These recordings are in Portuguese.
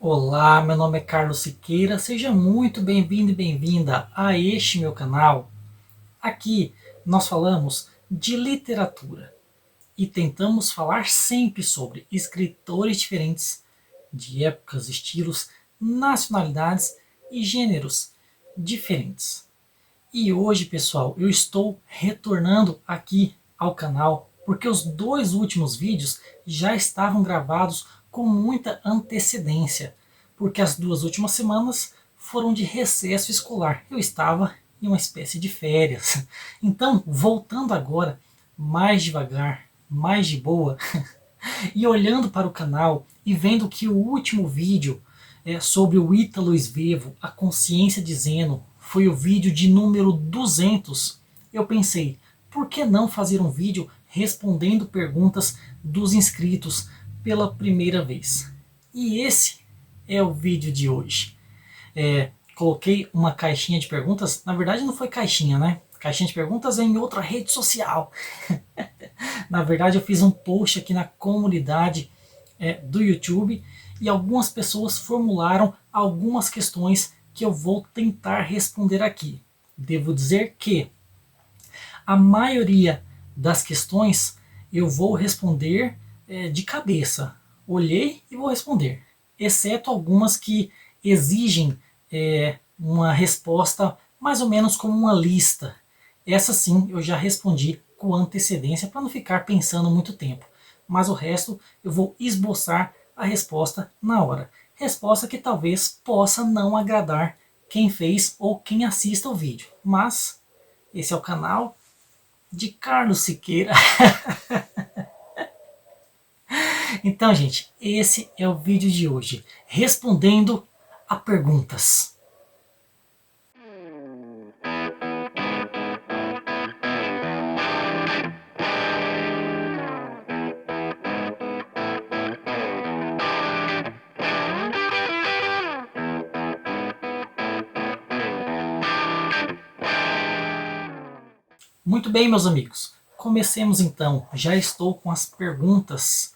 Olá, meu nome é Carlos Siqueira, seja muito bem-vindo e bem-vinda a este meu canal. Aqui nós falamos de literatura e tentamos falar sempre sobre escritores diferentes, de épocas, estilos, nacionalidades e gêneros diferentes. E hoje, pessoal, eu estou retornando aqui ao canal porque os dois últimos vídeos já estavam gravados com muita antecedência, porque as duas últimas semanas foram de recesso escolar. Eu estava em uma espécie de férias. Então, voltando agora, mais devagar, mais de boa, e olhando para o canal e vendo que o último vídeo sobre o Ítalo Svevo, A Consciência de Zeno, foi o vídeo de número 200, eu pensei, por que não fazer um vídeo respondendo perguntas dos inscritos pela primeira vez? E esse é o vídeo de hoje. Coloquei uma caixinha de perguntas, na verdade não foi caixinha, né? Caixinha de perguntas é em outra rede social. Na verdade, eu fiz um post aqui na comunidade do YouTube e algumas pessoas formularam algumas questões que eu vou tentar responder aqui. Devo dizer que a maioria das questões eu vou responder de cabeça. Olhei e vou responder, exceto algumas que exigem uma resposta mais ou menos como uma lista. Essa sim eu já respondi com antecedência para não ficar pensando muito tempo. Mas o resto eu vou esboçar a resposta na hora. Resposta que talvez possa não agradar quem fez ou quem assista o vídeo. Mas esse é o canal de Carlos Siqueira. Então, gente, esse é o vídeo de hoje, respondendo a perguntas. Muito bem, meus amigos. Comecemos então. Já estou com as perguntas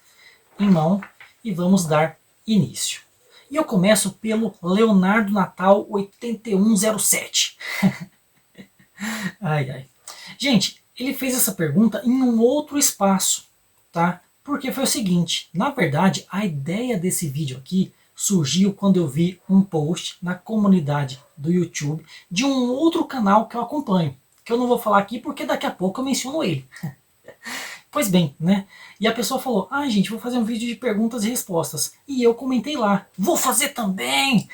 em mão e vamos dar início. E eu começo pelo Leonardo Natal 8107. Ai, ai. Gente, ele fez essa pergunta em um outro espaço, tá? Porque foi o seguinte, na verdade, a ideia desse vídeo aqui surgiu quando eu vi um post na comunidade do YouTube de um outro canal que eu acompanho, que eu não vou falar aqui porque daqui a pouco eu menciono ele. Pois bem, né? E a pessoa falou, gente, vou fazer um vídeo de perguntas e respostas. E eu comentei lá, vou fazer também!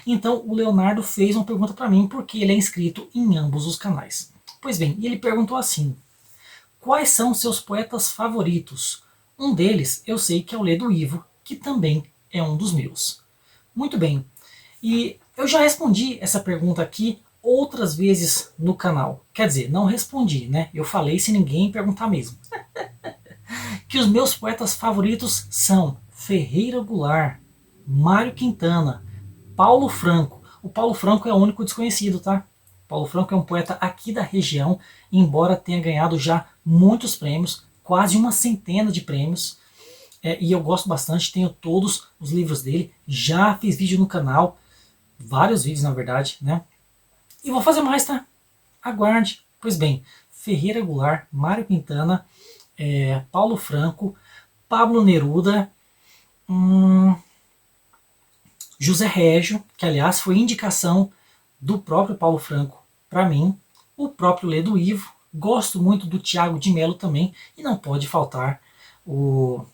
Então o Leonardo fez uma pergunta para mim porque ele é inscrito em ambos os canais. Pois bem, e ele perguntou assim: quais são seus poetas favoritos? Um deles eu sei que é o Ledo Ivo, que também é um dos meus. Muito bem, e eu já respondi essa pergunta aqui outras vezes no canal. Quer dizer, não respondi, né? Eu falei sem ninguém perguntar mesmo. Que os meus poetas favoritos são Ferreira Goulart, Mário Quintana, Paulo Franco. O Paulo Franco é o único desconhecido, tá? Paulo Franco é um poeta aqui da região, embora tenha ganhado já muitos prêmios, quase uma centena de prêmios. E eu gosto bastante, tenho todos os livros dele, já fiz vídeo no canal, vários vídeos na verdade, né? E vou fazer mais, tá? Aguarde. Pois bem, Ferreira Goulart, Mário Quintana, Paulo Franco, Pablo Neruda, José Régio, que aliás foi indicação do próprio Paulo Franco para mim, o próprio Ledo Ivo, gosto muito do Tiago de Mello também, e não pode faltar o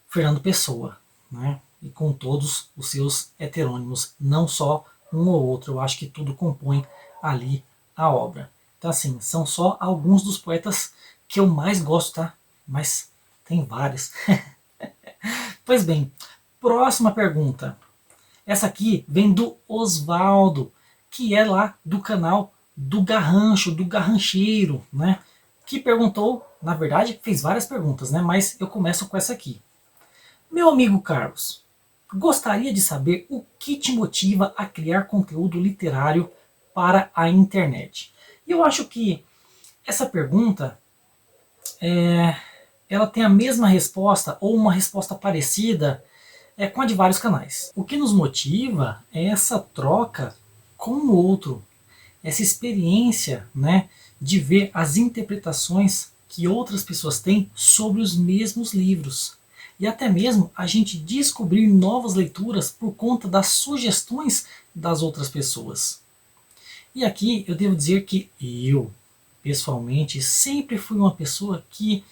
Fernando Pessoa, né? E com todos os seus heterônimos, não só um ou outro, eu acho que tudo compõe ali a obra. Então assim, são só alguns dos poetas que eu mais gosto, tá? Mas tem vários. Pois bem, próxima pergunta. Essa aqui vem do Osvaldo, que é lá do canal do Garrancho, do Garrancheiro, né? Que perguntou, na verdade, fez várias perguntas, né? Mas eu começo com essa aqui. Meu amigo Carlos, gostaria de saber o que te motiva a criar conteúdo literário para a internet. E eu acho que essa pergunta ela tem a mesma resposta ou uma resposta parecida com a de vários canais. O que nos motiva é essa troca com o outro, essa experiência, né, de ver as interpretações que outras pessoas têm sobre os mesmos livros. E até mesmo a gente descobrir novas leituras por conta das sugestões das outras pessoas. E aqui eu devo dizer que eu, pessoalmente, sempre fui uma pessoa que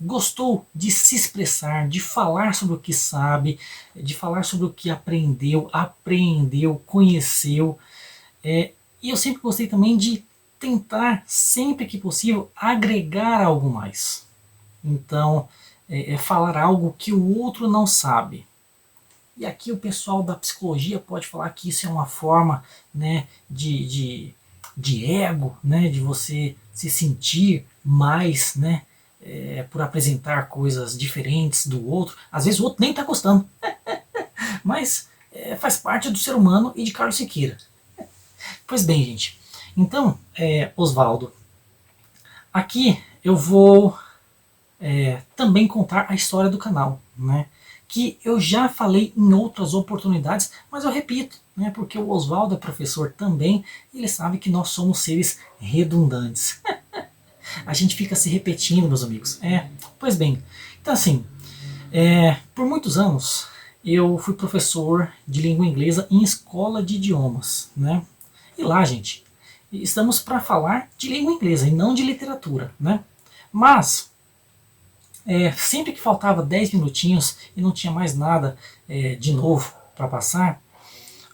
gostou de se expressar, de falar sobre o que sabe, de falar sobre o que aprendeu, apreendeu, conheceu. E eu sempre gostei também de tentar, sempre que possível, agregar algo mais. Então, falar algo que o outro não sabe. E aqui o pessoal da psicologia pode falar que isso é uma forma, né, de ego, né, de você se sentir mais, né, por apresentar coisas diferentes do outro. Às vezes o outro nem está gostando, mas faz parte do ser humano e de Carlos Siqueira. Pois bem, gente. Então, Oswaldo, aqui eu vou também contar a história do canal, né? Que eu já falei em outras oportunidades, mas eu repito, né? Porque o Oswaldo é professor também, e ele sabe que nós somos seres redundantes. A gente fica se repetindo, meus amigos. Pois bem, então assim, por muitos anos eu fui professor de língua inglesa em escola de idiomas, né? E lá, gente, estamos para falar de língua inglesa e não de literatura, né? Mas sempre que faltava 10 minutinhos e não tinha mais nada de novo para passar,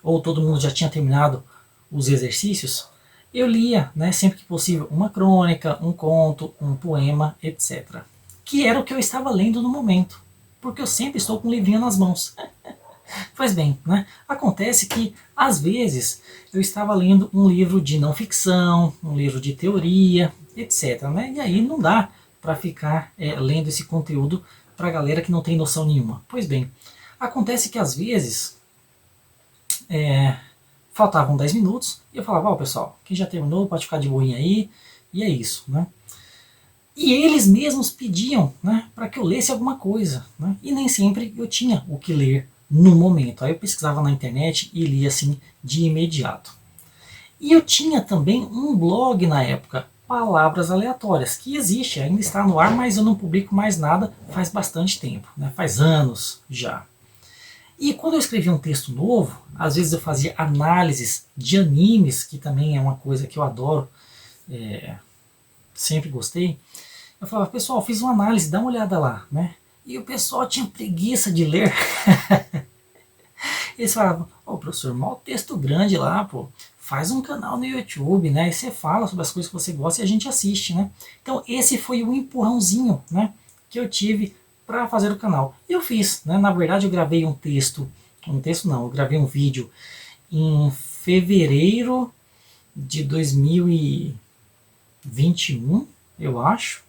ou todo mundo já tinha terminado os exercícios, eu lia, né, sempre que possível, uma crônica, um conto, um poema, etc. Que era o que eu estava lendo no momento, porque eu sempre estou com um livrinho nas mãos. Pois bem, né, acontece que, às vezes, eu estava lendo um livro de não ficção, um livro de teoria, etc. Né, e aí não dá para ficar lendo esse conteúdo para a galera que não tem noção nenhuma. Pois bem, acontece que às vezes faltavam 10 minutos e eu falava, pessoal, quem já terminou pode ficar de boinha aí, e é isso, né? E eles mesmos pediam, né, para que eu lesse alguma coisa, né? E nem sempre eu tinha o que ler no momento. Aí eu pesquisava na internet e lia assim de imediato. E eu tinha também um blog na época, Palavras Aleatórias, que existe, ainda está no ar, mas eu não publico mais nada faz bastante tempo, né? Faz anos já. E quando eu escrevia um texto novo, às vezes eu fazia análises de animes, que também é uma coisa que eu adoro, sempre gostei. Eu falava, pessoal, fiz uma análise, dá uma olhada lá, né? E o pessoal tinha preguiça de ler. Eles falavam, professor, mal texto grande lá, pô. Faz um canal no YouTube, né? E você fala sobre as coisas que você gosta e a gente assiste, né? Então esse foi o empurrãozinho, né, que eu tive para fazer o canal. E eu fiz, né? Na verdade eu gravei um texto não, eu gravei um vídeo em fevereiro de 2021, eu acho.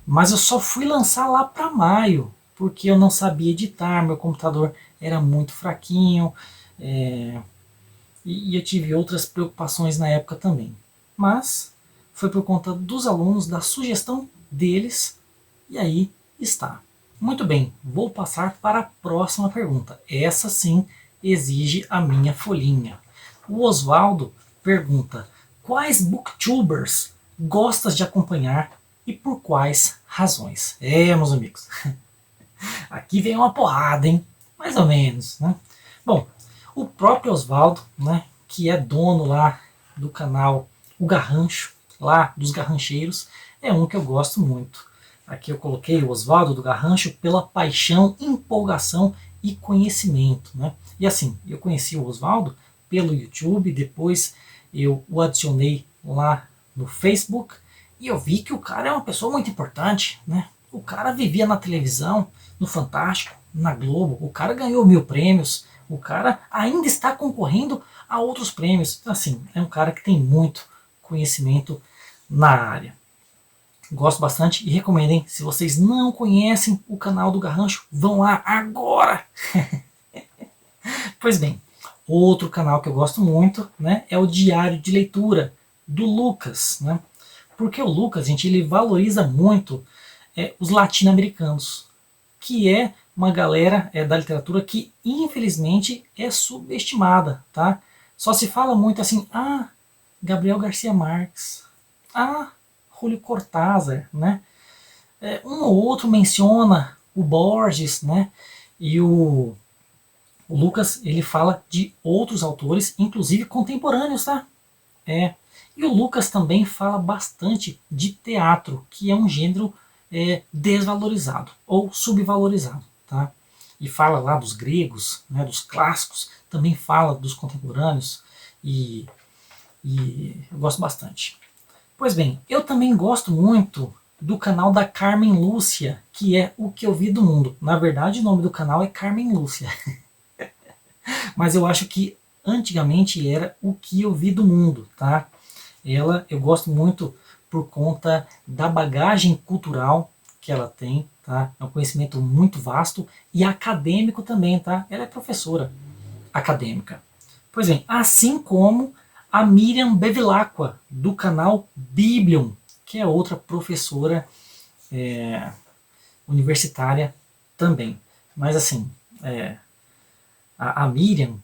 Mas eu só fui lançar lá para maio, porque eu não sabia editar, meu computador era muito fraquinho, e eu tive outras preocupações na época também. Mas foi por conta dos alunos, da sugestão deles, e aí está. Muito bem, vou passar para a próxima pergunta. Essa sim exige a minha folhinha. O Oswaldo pergunta, quais booktubers gostas de acompanhar e por quais razões? Meus amigos, aqui vem uma porrada, hein? Mais ou menos, né? Bom, o próprio Oswaldo, né, que é dono lá do canal O Garrancho, lá dos Garrancheiros, é um que eu gosto muito. Aqui eu coloquei o Oswaldo do Garrancho pela paixão, empolgação e conhecimento, né? E assim, eu conheci o Oswaldo pelo YouTube, depois eu o adicionei lá no Facebook e eu vi que o cara é uma pessoa muito importante, né? O cara vivia na televisão, no Fantástico, na Globo, o cara ganhou 1000 prêmios, o cara ainda está concorrendo a outros prêmios. Então, assim, é um cara que tem muito conhecimento na área. Gosto bastante e recomendo, hein? Se vocês não conhecem o canal do Garrancho, vão lá agora! Pois bem, outro canal que eu gosto muito, né, é o Diário de Leitura, do Lucas, né? Porque o Lucas, gente, ele valoriza muito os latino-americanos, que é uma galera da literatura que infelizmente é subestimada, tá? Só se fala muito assim, Gabriel Garcia Marques, Julio Cortázar, né? Um ou outro menciona o Borges, né? E o Lucas, ele fala de outros autores, inclusive contemporâneos, tá? E o Lucas também fala bastante de teatro, que é um gênero desvalorizado ou subvalorizado, tá? E fala lá dos gregos, né, dos clássicos, também fala dos contemporâneos e, e eu gosto bastante. Pois bem, eu também gosto muito do canal da Carmen Lúcia, que é O Que Eu Vi do Mundo. Na verdade, o nome do canal é Carmen Lúcia, mas eu acho que antigamente era O Que Eu Vi do Mundo, tá? Eu gosto muito por conta da bagagem cultural que ela tem, tá? É um conhecimento muito vasto e acadêmico também, tá? Ela é professora acadêmica. Pois bem, assim como a Miriam Bevilacqua, do canal Biblium, que é outra professora universitária também. Mas assim, a Miriam,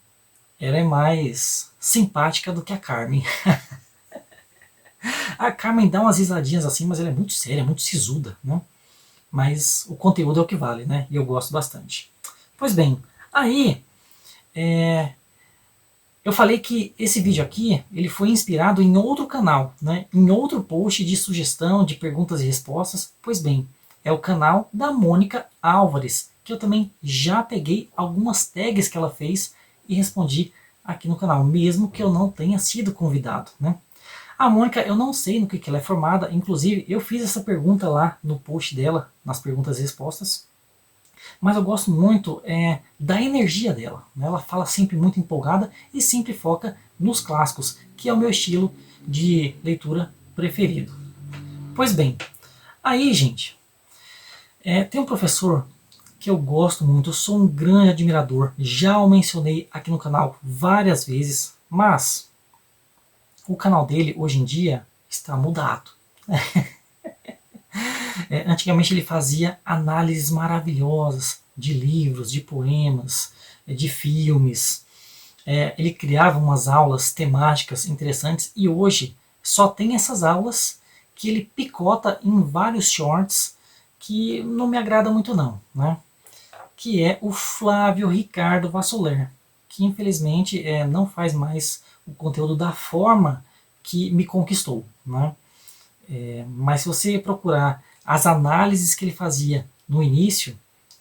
ela é mais simpática do que a Carmen. A Carmen dá umas risadinhas assim, mas ela é muito séria, muito sisuda, né? Mas o conteúdo é o que vale, né? E eu gosto bastante. Pois bem, aí eu falei que esse vídeo aqui ele foi inspirado em outro canal, né? Em outro post de sugestão, de perguntas e respostas. Pois bem, é o canal da Mônica Álvares, que eu também já peguei algumas tags que ela fez e respondi aqui no canal, mesmo que eu não tenha sido convidado, né? A Mônica, eu não sei no que ela é formada, inclusive eu fiz essa pergunta lá no post dela, nas perguntas e respostas, mas eu gosto muito da energia dela, né? Ela fala sempre muito empolgada e sempre foca nos clássicos, que é o meu estilo de leitura preferido. Pois bem, aí gente, tem um professor que eu gosto muito, eu sou um grande admirador, já o mencionei aqui no canal várias vezes, mas o canal dele hoje em dia está mudado. Antigamente ele fazia análises maravilhosas de livros, de poemas, de filmes. Ele criava umas aulas temáticas interessantes e hoje só tem essas aulas que ele picota em vários shorts que não me agrada muito não, né? Que é o Flávio Ricardo Vassoler, que infelizmente não faz mais o conteúdo da forma que me conquistou, né? Mas se você procurar as análises que ele fazia no início,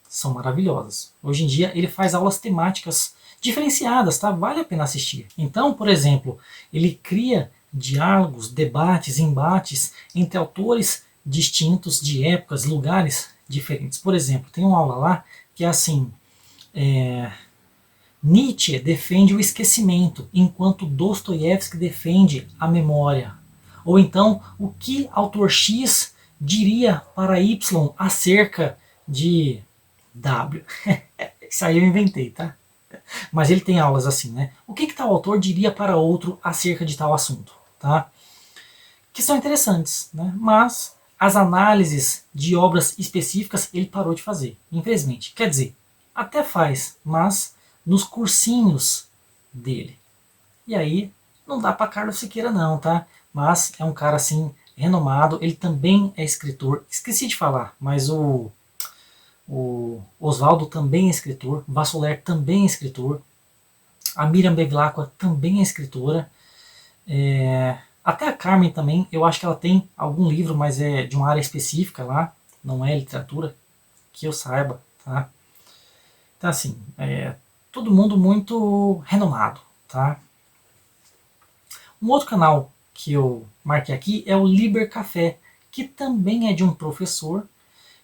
são maravilhosas. Hoje em dia ele faz aulas temáticas diferenciadas, tá? Vale a pena assistir. Então, por exemplo, ele cria diálogos, debates, embates entre autores distintos de épocas, lugares diferentes. Por exemplo, tem uma aula lá que é assim, Nietzsche defende o esquecimento, enquanto Dostoiévski defende a memória. Ou então, o que autor X diria para Y acerca de W? Isso aí eu inventei, tá? Mas ele tem aulas assim, né? O que tal autor diria para outro acerca de tal assunto, tá? Que são interessantes, né? Mas as análises de obras específicas ele parou de fazer, infelizmente. Quer dizer, até faz, mas nos cursinhos dele. E aí não dá para Carlos Siqueira não, tá? Mas é um cara assim renomado, ele também é escritor. Esqueci de falar, mas o Oswaldo também é escritor, Vassoler também é escritor, a Miriam Bevilacqua também é escritora, até a Carmen também, eu acho que ela tem algum livro, mas é de uma área específica lá, não é literatura, que eu saiba, tá? Então assim, todo mundo muito renomado, tá? Um outro canal que eu marquei aqui é o Liber Café, que também é de um professor.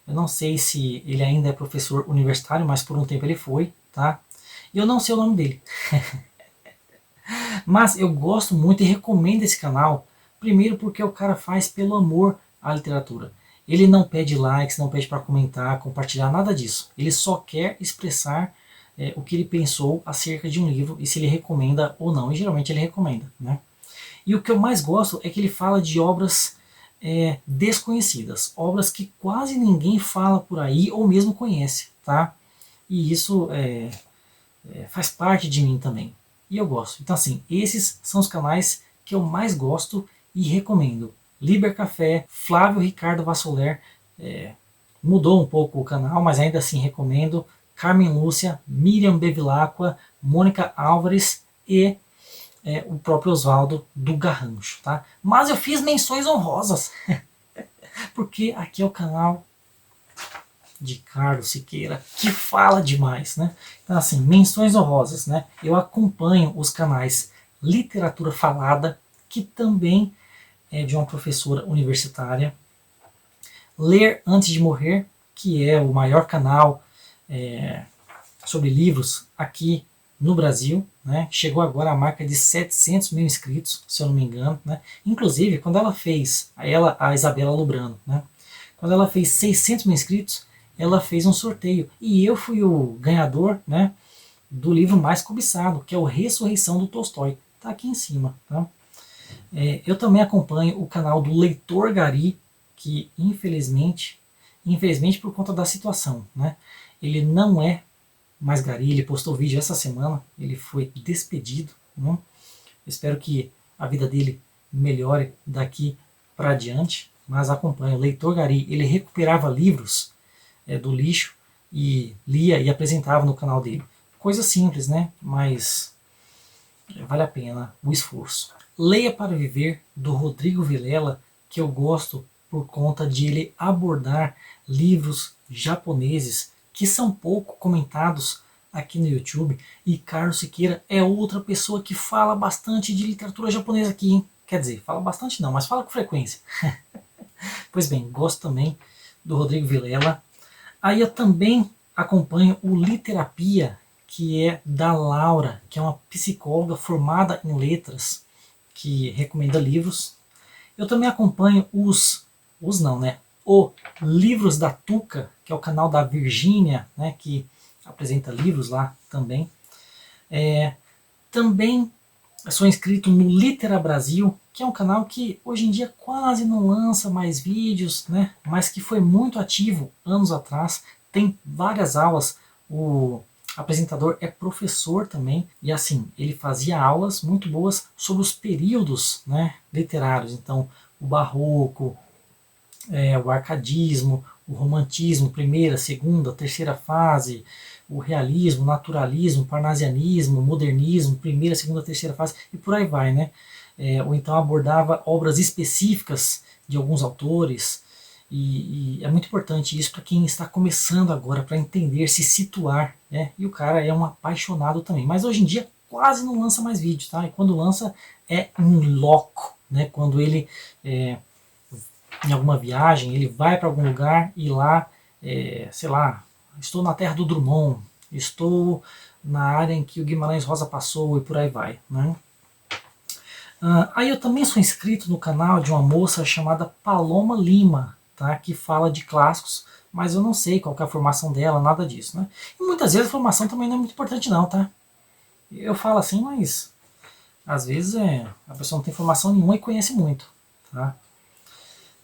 Eu não sei se ele ainda é professor universitário, mas por um tempo ele foi, tá? E eu não sei o nome dele. Mas eu gosto muito e recomendo esse canal, primeiro porque o cara faz pelo amor à literatura. Ele não pede likes, não pede para comentar, compartilhar, nada disso. Ele só quer expressar o que ele pensou acerca de um livro e se ele recomenda ou não. E geralmente ele recomenda, né? E o que eu mais gosto é que ele fala de obras desconhecidas, obras que quase ninguém fala por aí ou mesmo conhece, tá? e isso faz parte de mim também. E eu gosto. Então assim, esses são os canais que eu mais gosto e recomendo. Liber Café, Flávio Ricardo Vassoler, mudou um pouco o canal, mas ainda assim recomendo. Carmen Lúcia, Miriam Bevilacqua, Mônica Álvares e o próprio Oswaldo do Garrancho, tá? Mas eu fiz menções honrosas, porque aqui é o canal de Carlos Siqueira, que fala demais, né? Então assim, menções honrosas, né? Eu acompanho os canais Literatura Falada, que também é de uma professora universitária, Ler Antes de Morrer, que é o maior canal sobre livros aqui no Brasil, né? Chegou agora a marca de 700 mil inscritos, se eu não me engano, né? Inclusive, quando ela fez, a Isabela Lubrano, né? Quando ela fez 600 mil inscritos, ela fez um sorteio, e eu fui o ganhador, né, do livro mais cobiçado, que é o Ressurreição do Tolstói, tá aqui em cima, tá? Eu também acompanho o canal do Leitor Gari, que infelizmente por conta da situação, né, ele não é mais Gari, ele postou vídeo essa semana, ele foi despedido, né? Espero que a vida dele melhore daqui para adiante, mas acompanho. O Leitor Gari, ele recuperava livros do lixo e lia e apresentava no canal dele. Coisa simples, né? Mas vale a pena o esforço. Leia para Viver, do Rodrigo Vilela, que eu gosto por conta de ele abordar livros japoneses que são pouco comentados aqui no YouTube. E Carlos Siqueira é outra pessoa que fala bastante de literatura japonesa aqui, hein? Quer dizer, fala bastante não, mas fala com frequência. Pois bem, gosto também do Rodrigo Vilela. Aí eu também acompanho o Literapia, que é da Laura, que é uma psicóloga formada em letras, que recomenda livros. Eu também acompanho o Livros da Tuca, que é o canal da Virgínia, né, que apresenta livros lá também. Também sou inscrito no Litera Brasil, que é um canal que hoje em dia quase não lança mais vídeos, né, mas que foi muito ativo anos atrás, tem várias aulas, o apresentador é professor também, e assim, ele fazia aulas muito boas sobre os períodos, né, literários, então o barroco, o arcadismo, o romantismo, primeira, segunda, terceira fase, o realismo, naturalismo, parnasianismo, modernismo, primeira, segunda, terceira fase, e por aí vai, né? Ou então abordava obras específicas de alguns autores, e é muito importante isso para quem está começando agora, para entender, se situar, né? E o cara é um apaixonado também, mas hoje em dia quase não lança mais vídeo, tá? E quando lança é em loco, né? Quando ele em alguma viagem, ele vai para algum lugar e lá, sei lá, estou na terra do Drummond, estou na área em que o Guimarães Rosa passou e por aí vai, né? Aí eu também sou inscrito no canal de uma moça chamada Paloma Lima, tá? Que fala de clássicos, mas eu não sei qual que é a formação dela, nada disso, né? E muitas vezes a formação também não é muito importante não, tá? Eu falo assim, mas às vezes a pessoa não tem formação nenhuma e conhece muito, tá?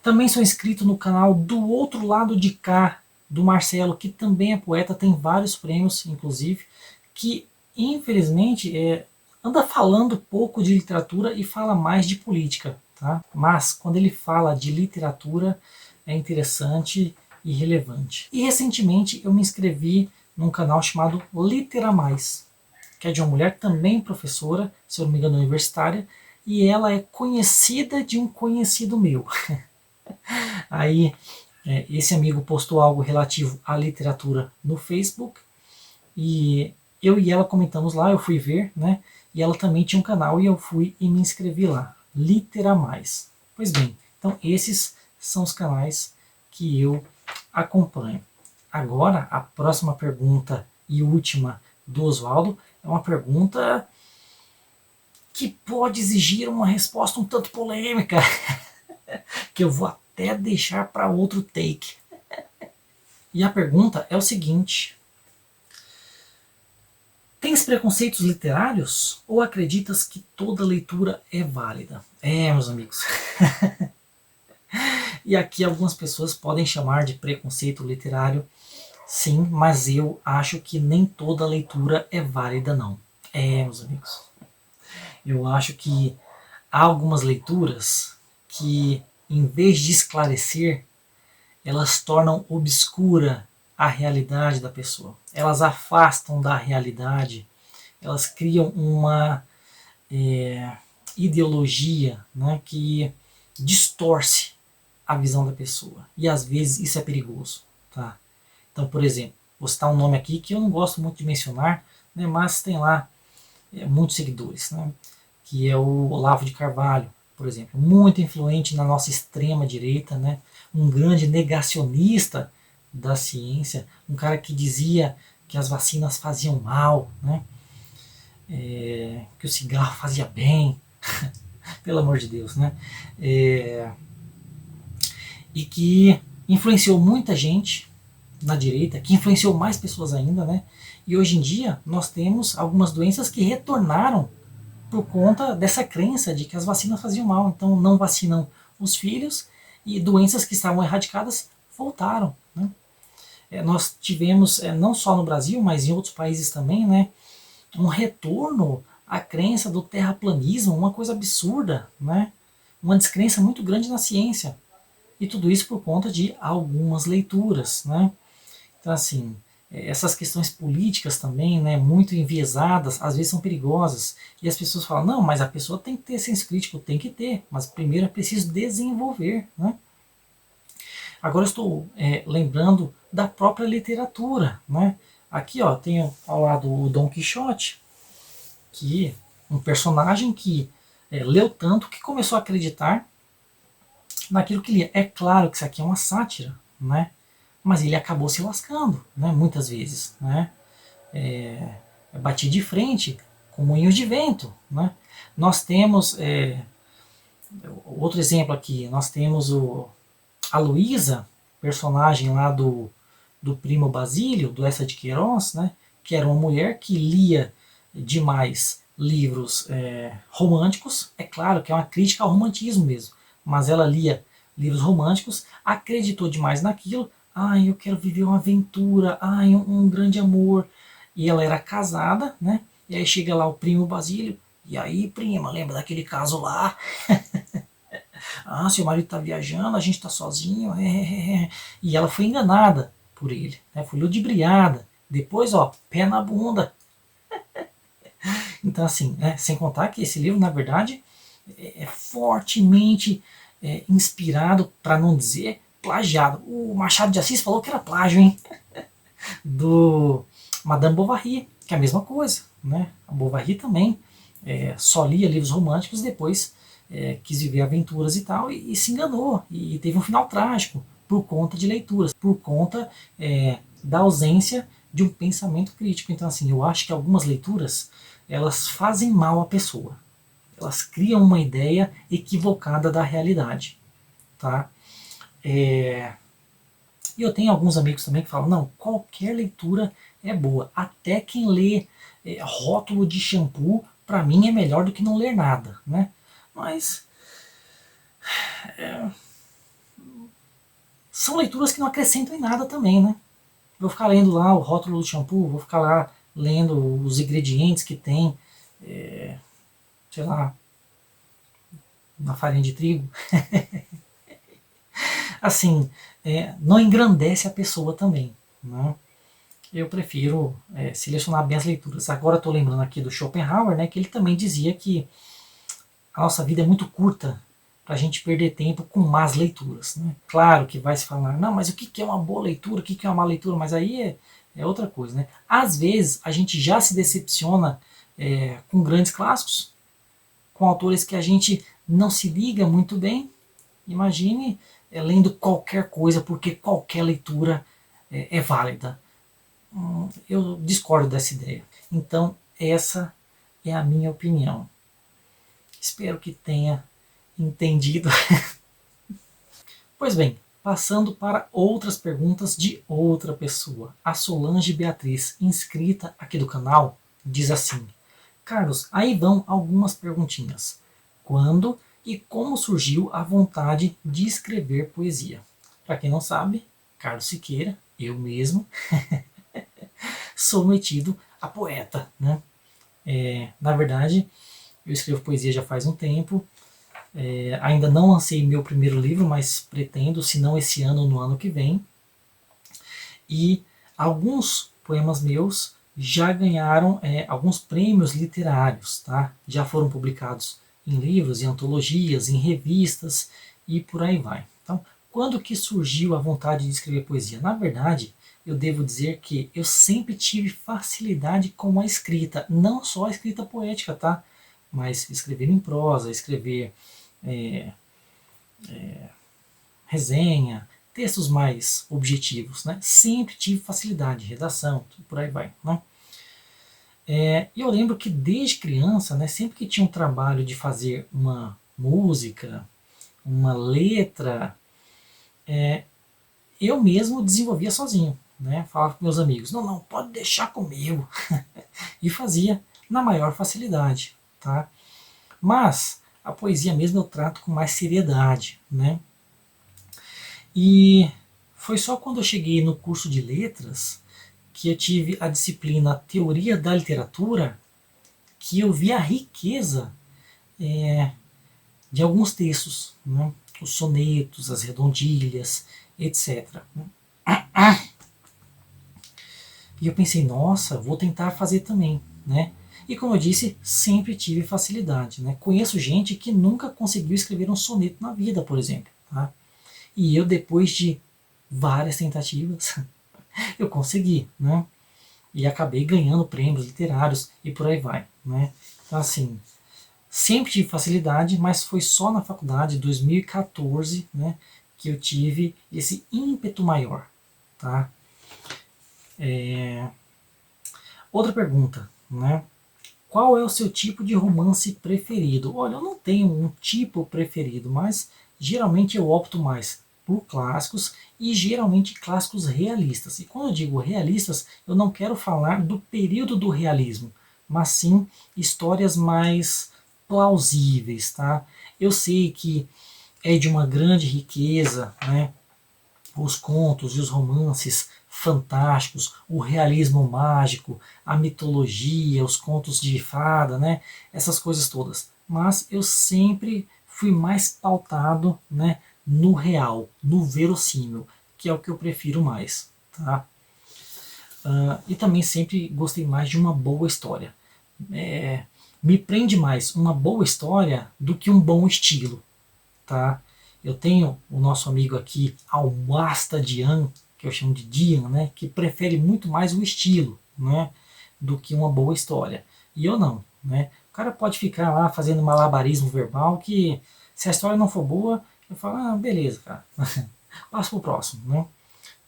Também sou inscrito no canal Do Outro Lado de Cá, do Marcelo, que também é poeta, tem vários prêmios, inclusive, que infelizmente anda falando pouco de literatura e fala mais de política, tá? Mas quando ele fala de literatura é interessante e relevante. E recentemente eu me inscrevi num canal chamado Litera Mais, que é de uma mulher também professora, se eu não me engano universitária, e ela é conhecida de um conhecido meu. Aí esse amigo postou algo relativo à literatura no Facebook e eu e ela comentamos lá, eu fui ver, né? E ela também tinha um canal e eu fui e me inscrevi lá, Litera Mais. Pois bem, então esses são os canais que eu acompanho. Agora, a próxima pergunta e última do Oswaldo é uma pergunta que pode exigir uma resposta um tanto polêmica, que eu vou até deixar para outro take. E a pergunta é o seguinte: tens preconceitos literários ou acreditas que toda leitura é válida? Meus amigos. E aqui algumas pessoas podem chamar de preconceito literário Sim, mas eu acho que nem toda leitura é válida, não. Meus amigos. Eu acho que há algumas leituras que, em vez de esclarecer, elas tornam obscura a realidade da pessoa. Elas afastam da realidade, elas criam uma ideologia, né, que distorce a visão da pessoa. E às vezes isso é perigoso. Tá? Então, por exemplo, vou citar um nome aqui que eu não gosto muito de mencionar, né, mas tem lá muitos seguidores, né, que é o Olavo de Carvalho, por exemplo, muito influente na nossa extrema direita, né, um grande negacionista da ciência, um cara que dizia que as vacinas faziam mal, né, que o cigarro fazia bem, pelo amor de Deus, né, é, e que influenciou muita gente na direita, que influenciou mais pessoas ainda, né? E hoje em dia nós temos algumas doenças que retornaram por conta dessa crença de que as vacinas faziam mal. Então não vacinam os filhos e doenças que estavam erradicadas voltaram. Né? Nós tivemos, não só no Brasil, mas em outros países também, né, um retorno à crença do terraplanismo, uma coisa absurda, né? Uma descrença muito grande na ciência. E tudo isso por conta de algumas leituras. Né? Então, assim, essas questões políticas também, né, muito enviesadas, às vezes são perigosas. E as pessoas falam, não, mas a pessoa tem que ter senso crítico, tem que ter, mas primeiro é preciso desenvolver. Né? Agora eu estou lembrando da própria literatura. Né? Aqui ó, tenho ao lado o Dom Quixote, que é um personagem que leu tanto que começou a acreditar naquilo que lia. É claro que isso aqui é uma sátira, né? Mas ele acabou se lascando, né? Muitas vezes, né? Bati de frente com moinhos de vento, né? Nós temos outro exemplo aqui, nós temos a Luísa, personagem lá do Primo Basílio, do Essa de Queiroz, né? Que era uma mulher que lia demais livros românticos, é claro que é uma crítica ao romantismo mesmo, mas ela lia livros românticos, acreditou demais naquilo, ai, eu quero viver uma aventura, ai, um grande amor, e ela era casada, né? E aí chega lá o Primo Basílio, e aí, prima, lembra daquele caso lá? Ah, seu marido tá viajando, a gente tá sozinho, e ela foi enganada por ele, né? Foi ludibriada, depois, ó, pé na bunda. Então, assim, sem contar que esse livro, na verdade, é fortemente inspirado, para não dizer plagiado. O Machado de Assis falou que era plágio, hein? Do Madame Bovary, que é a mesma coisa. Né? A Bovary também só lia livros românticos e depois quis viver aventuras e tal, e se enganou. E teve um final trágico por conta de leituras, por conta da ausência de um pensamento crítico. Então, assim, eu acho que algumas leituras elas fazem mal à pessoa. Elas criam uma ideia equivocada da realidade. Tá? E eu tenho alguns amigos também que falam, não, qualquer leitura é boa. Até quem lê rótulo de shampoo, para mim é melhor do que não ler nada. Né? Mas são leituras que não acrescentam em nada também. Né? Vou ficar lendo lá o rótulo do shampoo, vou ficar lá lendo os ingredientes que tem, sei lá, na farinha de trigo. Assim, não engrandece a pessoa também. Né? Eu prefiro selecionar bem as leituras. Agora estou lembrando aqui do Schopenhauer, né, que ele também dizia que a nossa vida é muito curta para a gente perder tempo com más leituras. Né? Claro que vai se falar, não, mas o que é uma boa leitura, o que é uma má leitura, mas aí é outra coisa. Né? Às vezes a gente já se decepciona com grandes clássicos, com autores que a gente não se liga muito bem. Imagine lendo qualquer coisa, porque qualquer leitura é válida. Eu discordo dessa ideia. Então, essa é a minha opinião. Espero que tenha entendido. Pois bem, passando para outras perguntas de outra pessoa. A Solange Beatriz, inscrita aqui do canal, diz assim: Carlos, aí vão algumas perguntinhas. Quando e como surgiu a vontade de escrever poesia? Para quem não sabe, Carlos Siqueira, Eu mesmo sou metido a poeta, né? Na verdade, eu escrevo poesia já faz um tempo. Ainda não lancei meu primeiro livro, mas pretendo, se não esse ano ou no ano que vem. E alguns poemas meus já ganharam alguns prêmios literários, tá? Já foram publicados em livros, em antologias, em revistas e por aí vai. Então, quando que surgiu a vontade de escrever poesia? Na verdade, eu devo dizer que eu sempre tive facilidade com a escrita, não só a escrita poética, tá? Mas escrever em prosa, escrever é, resenha, textos mais objetivos, né? Sempre tive facilidade, redação, por aí vai, né? E eu lembro que desde criança, né, sempre que tinha um trabalho de fazer uma música, uma letra, eu mesmo desenvolvia sozinho, né? Falava com meus amigos, não, não, pode deixar comigo, e fazia na maior facilidade, tá? Mas a poesia mesmo eu trato com mais seriedade, né? E foi só quando eu cheguei no curso de letras que eu tive a disciplina Teoria da Literatura que eu vi a riqueza de alguns textos, né? Os sonetos, as redondilhas, etc. E eu pensei, nossa, vou tentar fazer também, né? E como eu disse, sempre tive facilidade, né? Conheço gente que nunca conseguiu escrever um soneto na vida, por exemplo, tá? E eu, depois de várias tentativas, eu consegui, né? E acabei ganhando prêmios literários e por aí vai, né? Então, assim, sempre tive facilidade, mas foi só na faculdade, 2014, né, que eu tive esse ímpeto maior, tá? Outra pergunta, né? Qual é o seu tipo de romance preferido? Olha, eu não tenho um tipo preferido, mas geralmente eu opto mais por clássicos e geralmente clássicos realistas. E quando eu digo realistas, eu não quero falar do período do realismo, mas sim histórias mais plausíveis, tá? Eu sei que é de uma grande riqueza, né? Os contos e os romances fantásticos, o realismo mágico, a mitologia, os contos de fada, né? Essas coisas todas. Mas eu sempre fui mais pautado, né, no real, no verossímil, que é o que eu prefiro mais, tá? E também sempre gostei mais de uma boa história. É, me prende mais uma boa história do que um bom estilo, tá? Eu tenho o nosso amigo aqui, Almasta Dian, que eu chamo de Dian, né, que prefere muito mais o estilo, né, do que uma boa história. E eu não, né? O cara pode ficar lá fazendo malabarismo verbal que se a história não for boa, eu falo, ah, beleza, cara, passo pro próximo, né?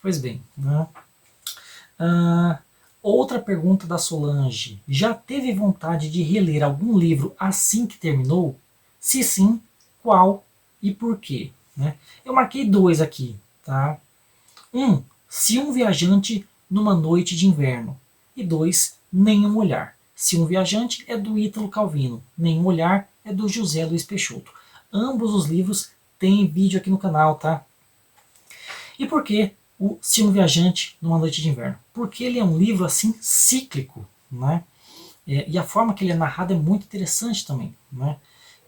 Pois bem, né? Ah, outra pergunta da Solange. Já teve vontade de reler algum livro assim que terminou? Se sim, qual e por quê? Né? Eu marquei dois aqui. Tá? Um, Se um Viajante numa Noite de Inverno. E dois, Nenhum Olhar. Se um Viajante é do Ítalo Calvino. Nenhum Olhar é do José Luiz Peixoto. Ambos os livros têm vídeo aqui no canal, tá? E por que o Se um Viajante numa Noite de Inverno? Porque ele é um livro assim cíclico, né? E a forma que ele é narrado é muito interessante também, né?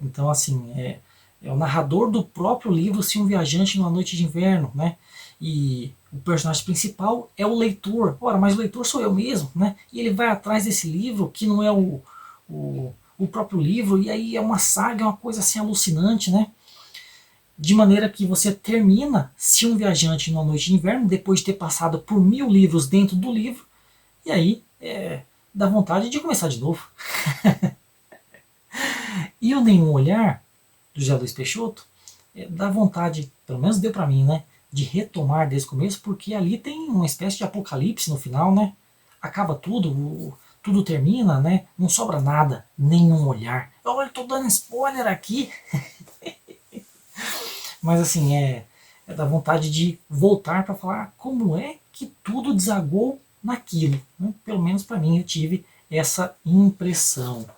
Então assim é o narrador do próprio livro Se um Viajante numa Noite de Inverno, né? E o personagem principal é o leitor. Ora, mas o leitor sou eu mesmo, né? E ele vai atrás desse livro que não é o próprio livro, e aí é uma saga, é uma coisa assim alucinante, né? De maneira que você termina Se um Viajante numa Noite de Inverno, depois de ter passado por 1000 livros dentro do livro, e aí dá vontade de começar de novo. E o Nenhum Olhar, do José Luiz Peixoto, dá vontade, pelo menos deu para mim, né, de retomar desde o começo, porque ali tem uma espécie de apocalipse no final, né? Acaba tudo, tudo termina, né? Não sobra nada, nenhum olhar. Eu tô dando spoiler aqui, mas assim, é da vontade de voltar para falar como é que tudo desagou naquilo. Né? Pelo menos para mim eu tive essa impressão.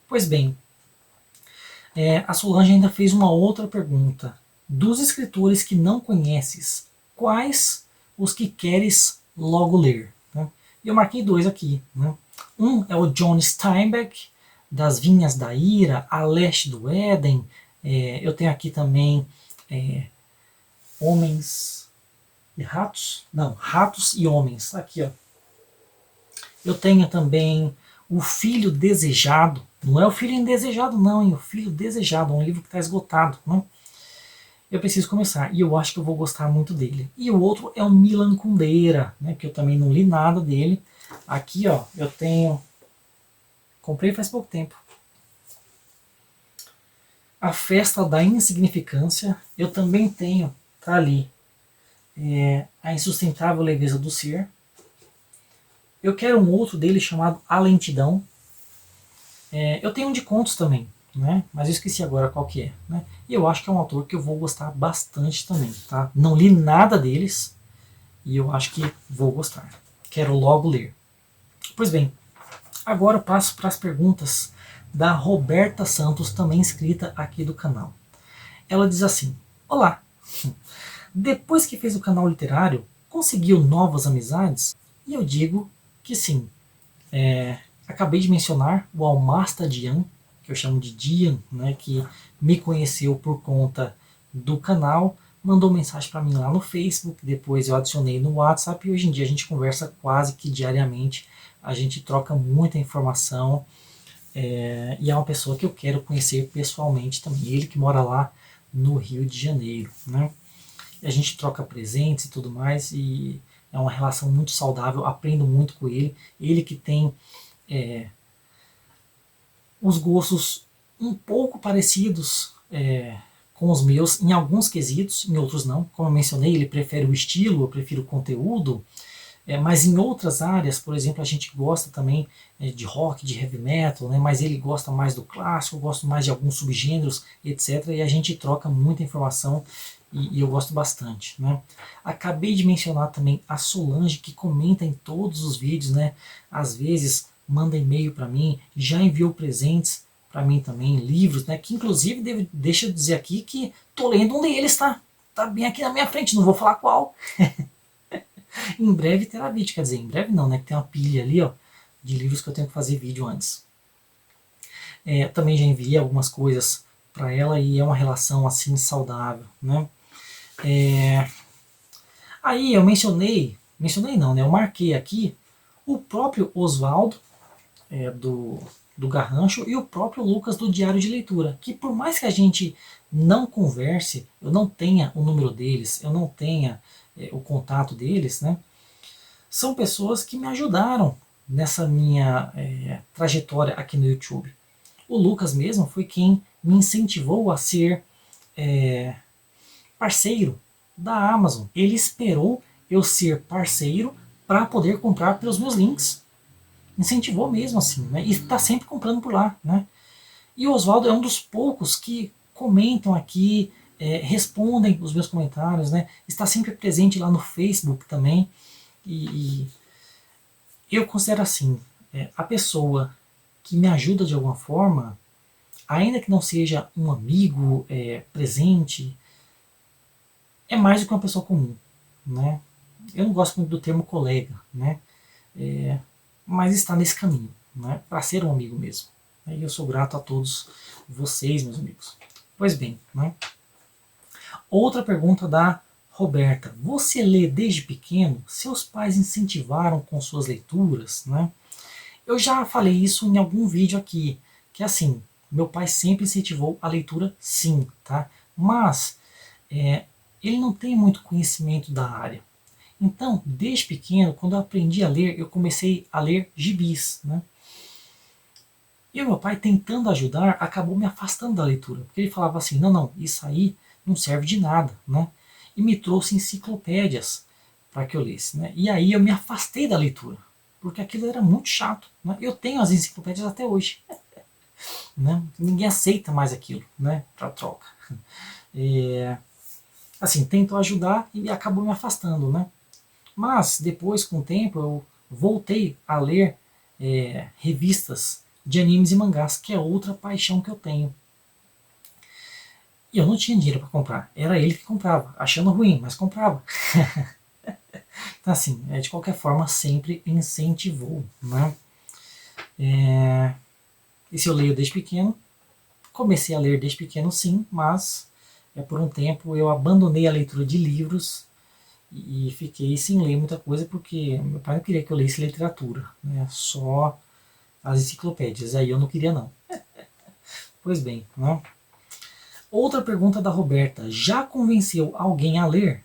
Pois bem, a Solange ainda fez uma outra pergunta. Dos escritores que não conheces, quais os que queres logo ler. Né? E eu marquei 2 aqui. Né? Um é o John Steinbeck, Das Vinhas da Ira, A Leste do Éden. Eu tenho aqui também Homens e Ratos. Não, Ratos e Homens. Aqui, ó. Eu tenho também O Filho Desejado. Não é o Filho Indesejado, não, hein? O Filho Desejado, um livro que está esgotado. Né? Eu preciso começar, e eu acho que eu vou gostar muito dele. E o outro é o Milan Kundera, né, que eu também não li nada dele. Aqui, ó, eu tenho... Comprei faz pouco tempo. A Festa da Insignificância. Eu também tenho, tá ali, A Insustentável Leveza do Ser. Eu quero um outro dele chamado A Lentidão. Eu tenho um de contos também, né? Mas eu esqueci agora qual que é. Né? E eu acho que é um autor que eu vou gostar bastante também. Tá? Não li nada deles e eu acho que vou gostar. Quero logo ler. Pois bem, agora eu passo para as perguntas da Roberta Santos, também inscrita aqui do canal. Ela diz assim: Olá, depois que fez o canal literário, conseguiu novas amizades? E eu digo que sim. Acabei de mencionar o Almasta Dian, que eu chamo de Dian, né, que me conheceu por conta do canal, mandou mensagem para mim lá no Facebook, depois eu adicionei no WhatsApp e hoje em dia a gente conversa quase que diariamente, a gente troca muita informação e é uma pessoa que eu quero conhecer pessoalmente também, ele que mora lá no Rio de Janeiro. Né? E a gente troca presentes e tudo mais e é uma relação muito saudável, aprendo muito com ele, ele que tem os gostos um pouco parecidos com os meus em alguns quesitos, em outros não. Como eu mencionei, ele prefere o estilo, eu prefiro o conteúdo, mas em outras áreas, por exemplo, a gente gosta também de rock, de heavy metal, né, mas ele gosta mais do clássico, eu gosto mais de alguns subgêneros, etc. E a gente troca muita informação e eu gosto bastante. Né. Acabei de mencionar também a Solange, que comenta em todos os vídeos, né, às vezes manda e-mail para mim, já enviou presentes para mim também, livros, né, que inclusive deixa eu dizer aqui que tô lendo um deles, tá? Tá bem aqui na minha frente, não vou falar qual. Em breve terá vídeo, quer dizer, em breve não, né? Que tem uma pilha ali, ó, de livros que eu tenho que fazer vídeo antes. Também já enviei algumas coisas para ela e é uma relação assim saudável, né? Aí eu mencionei não, né? Eu marquei aqui o próprio Oswaldo do Garrancho e o próprio Lucas do Diário de Leitura, que por mais que a gente não converse, eu não tenha o número deles, eu não tenha o contato deles, né? São pessoas que me ajudaram nessa minha trajetória aqui no YouTube. O Lucas mesmo foi quem me incentivou a ser parceiro da Amazon. Ele esperou eu ser parceiro para poder comprar pelos meus links. Incentivou mesmo assim, né? E está sempre comprando por lá, né? E o Oswaldo é um dos poucos que comentam aqui, respondem os meus comentários, né? Está sempre presente lá no Facebook também. E eu considero assim, a pessoa que me ajuda de alguma forma, ainda que não seja um amigo presente, é mais do que uma pessoa comum, né? Eu não gosto muito do termo colega, né? Mas está nesse caminho, né? Para ser um amigo mesmo. E eu sou grato a todos vocês, meus amigos. Pois bem, né? Outra pergunta da Roberta. Você lê desde pequeno? Seus pais incentivaram com suas leituras, né? Eu já falei isso em algum vídeo aqui, que assim, meu pai sempre incentivou a leitura sim, tá? Mas ele não tem muito conhecimento da área. Então, desde pequeno, quando eu aprendi a ler, eu comecei a ler gibis, né? E o meu pai, tentando ajudar, acabou me afastando da leitura, porque ele falava assim, não, isso aí não serve de nada, né? E me trouxe enciclopédias para que eu lesse, né? E aí eu me afastei da leitura, porque aquilo era muito chato, né? Eu tenho as enciclopédias até hoje, né? Ninguém aceita mais aquilo, né? Para troca. Assim, tentou ajudar e acabou me afastando, né? Mas depois, com o tempo, eu voltei a ler revistas de animes e mangás, que é outra paixão que eu tenho. E eu não tinha dinheiro para comprar, era ele que comprava, achando ruim, mas comprava. Então, assim, de qualquer forma, sempre incentivou, né? E se eu leio desde pequeno, comecei a ler desde pequeno, sim, mas por um tempo eu abandonei a leitura de livros e fiquei sem ler muita coisa porque meu pai não queria que eu lesse literatura, né? Só as enciclopédias, aí eu não queria não. Pois bem, né? Outra pergunta da Roberta: já convenceu alguém a ler?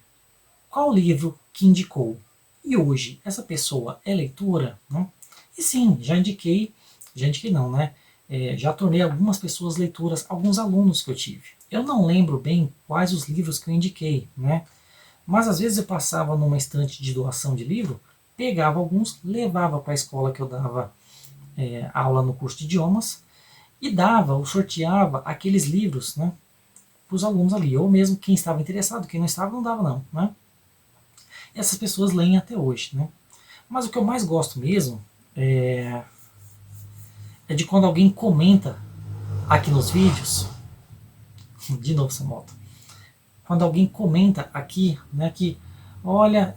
Qual livro que indicou? E hoje, essa pessoa é leitora? Né? E sim, já indiquei não, né? Já tornei algumas pessoas leitoras, alguns alunos que eu tive. Eu não lembro bem quais os livros que eu indiquei, né? Mas às vezes eu passava numa estante de doação de livro, pegava alguns, levava para a escola que eu dava aula no curso de idiomas e dava ou sorteava aqueles livros, né, para os alunos ali, ou mesmo quem estava interessado, quem não estava não dava não, né? E essas pessoas leem até hoje, né? Mas o que eu mais gosto mesmo é de quando alguém comenta aqui nos vídeos, de novo essa moto, quando alguém comenta aqui, né, que olha,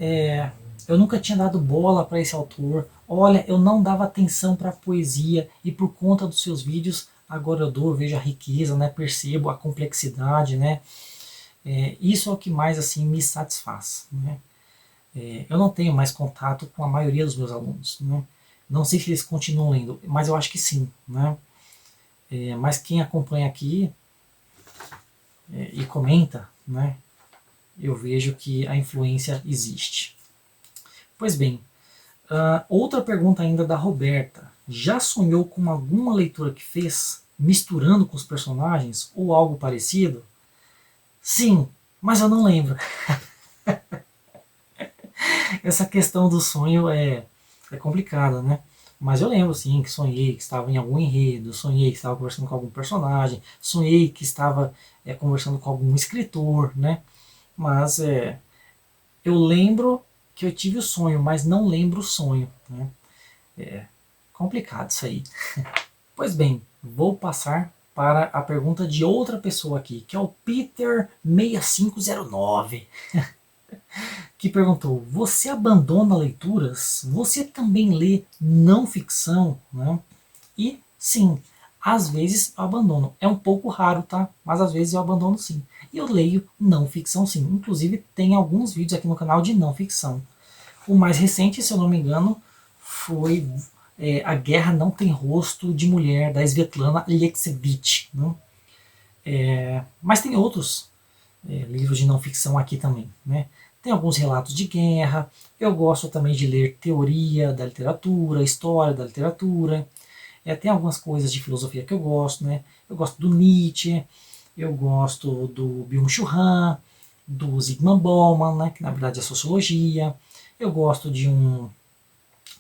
eu nunca tinha dado bola para esse autor, olha, eu não dava atenção para a poesia e por conta dos seus vídeos agora eu dou, vejo a riqueza, né, percebo a complexidade, né, isso é o que mais assim me satisfaz, né. Eu não tenho mais contato com a maioria dos meus alunos, né. Não sei se eles continuam lendo, mas eu acho que sim, né. Mas quem acompanha aqui e comenta, né, eu vejo que a influência existe. Pois bem, outra pergunta ainda da Roberta. Já sonhou com alguma leitura que fez, misturando com os personagens, ou algo parecido? Sim, mas eu não lembro. Essa questão do sonho é complicada, né? Mas eu lembro, sim, que sonhei que estava em algum enredo, sonhei que estava conversando com algum personagem, sonhei que estava conversando com algum escritor, né? Mas eu lembro que eu tive o sonho, mas não lembro o sonho, né? É complicado isso aí. Pois bem, vou passar para a pergunta de outra pessoa aqui, que é o Peter6509, que perguntou: você abandona leituras? Você também lê não ficção? Né? E sim, às vezes eu abandono. É um pouco raro, tá? Mas às vezes eu abandono sim. E eu leio não ficção sim. Inclusive tem alguns vídeos aqui no canal de não ficção. O mais recente, se eu não me engano, foi A Guerra Não Tem Rosto de Mulher, da Svetlana Alexievich. Né? Mas tem outros livros de não ficção aqui também. Né? Tem alguns relatos de guerra. Eu gosto também de ler teoria da literatura, história da literatura. Tem algumas coisas de filosofia que eu gosto. Né? Eu gosto do Nietzsche, eu gosto do Byung-Chul Han, do Zygmunt Bauman, né, que na verdade é sociologia. Eu gosto de um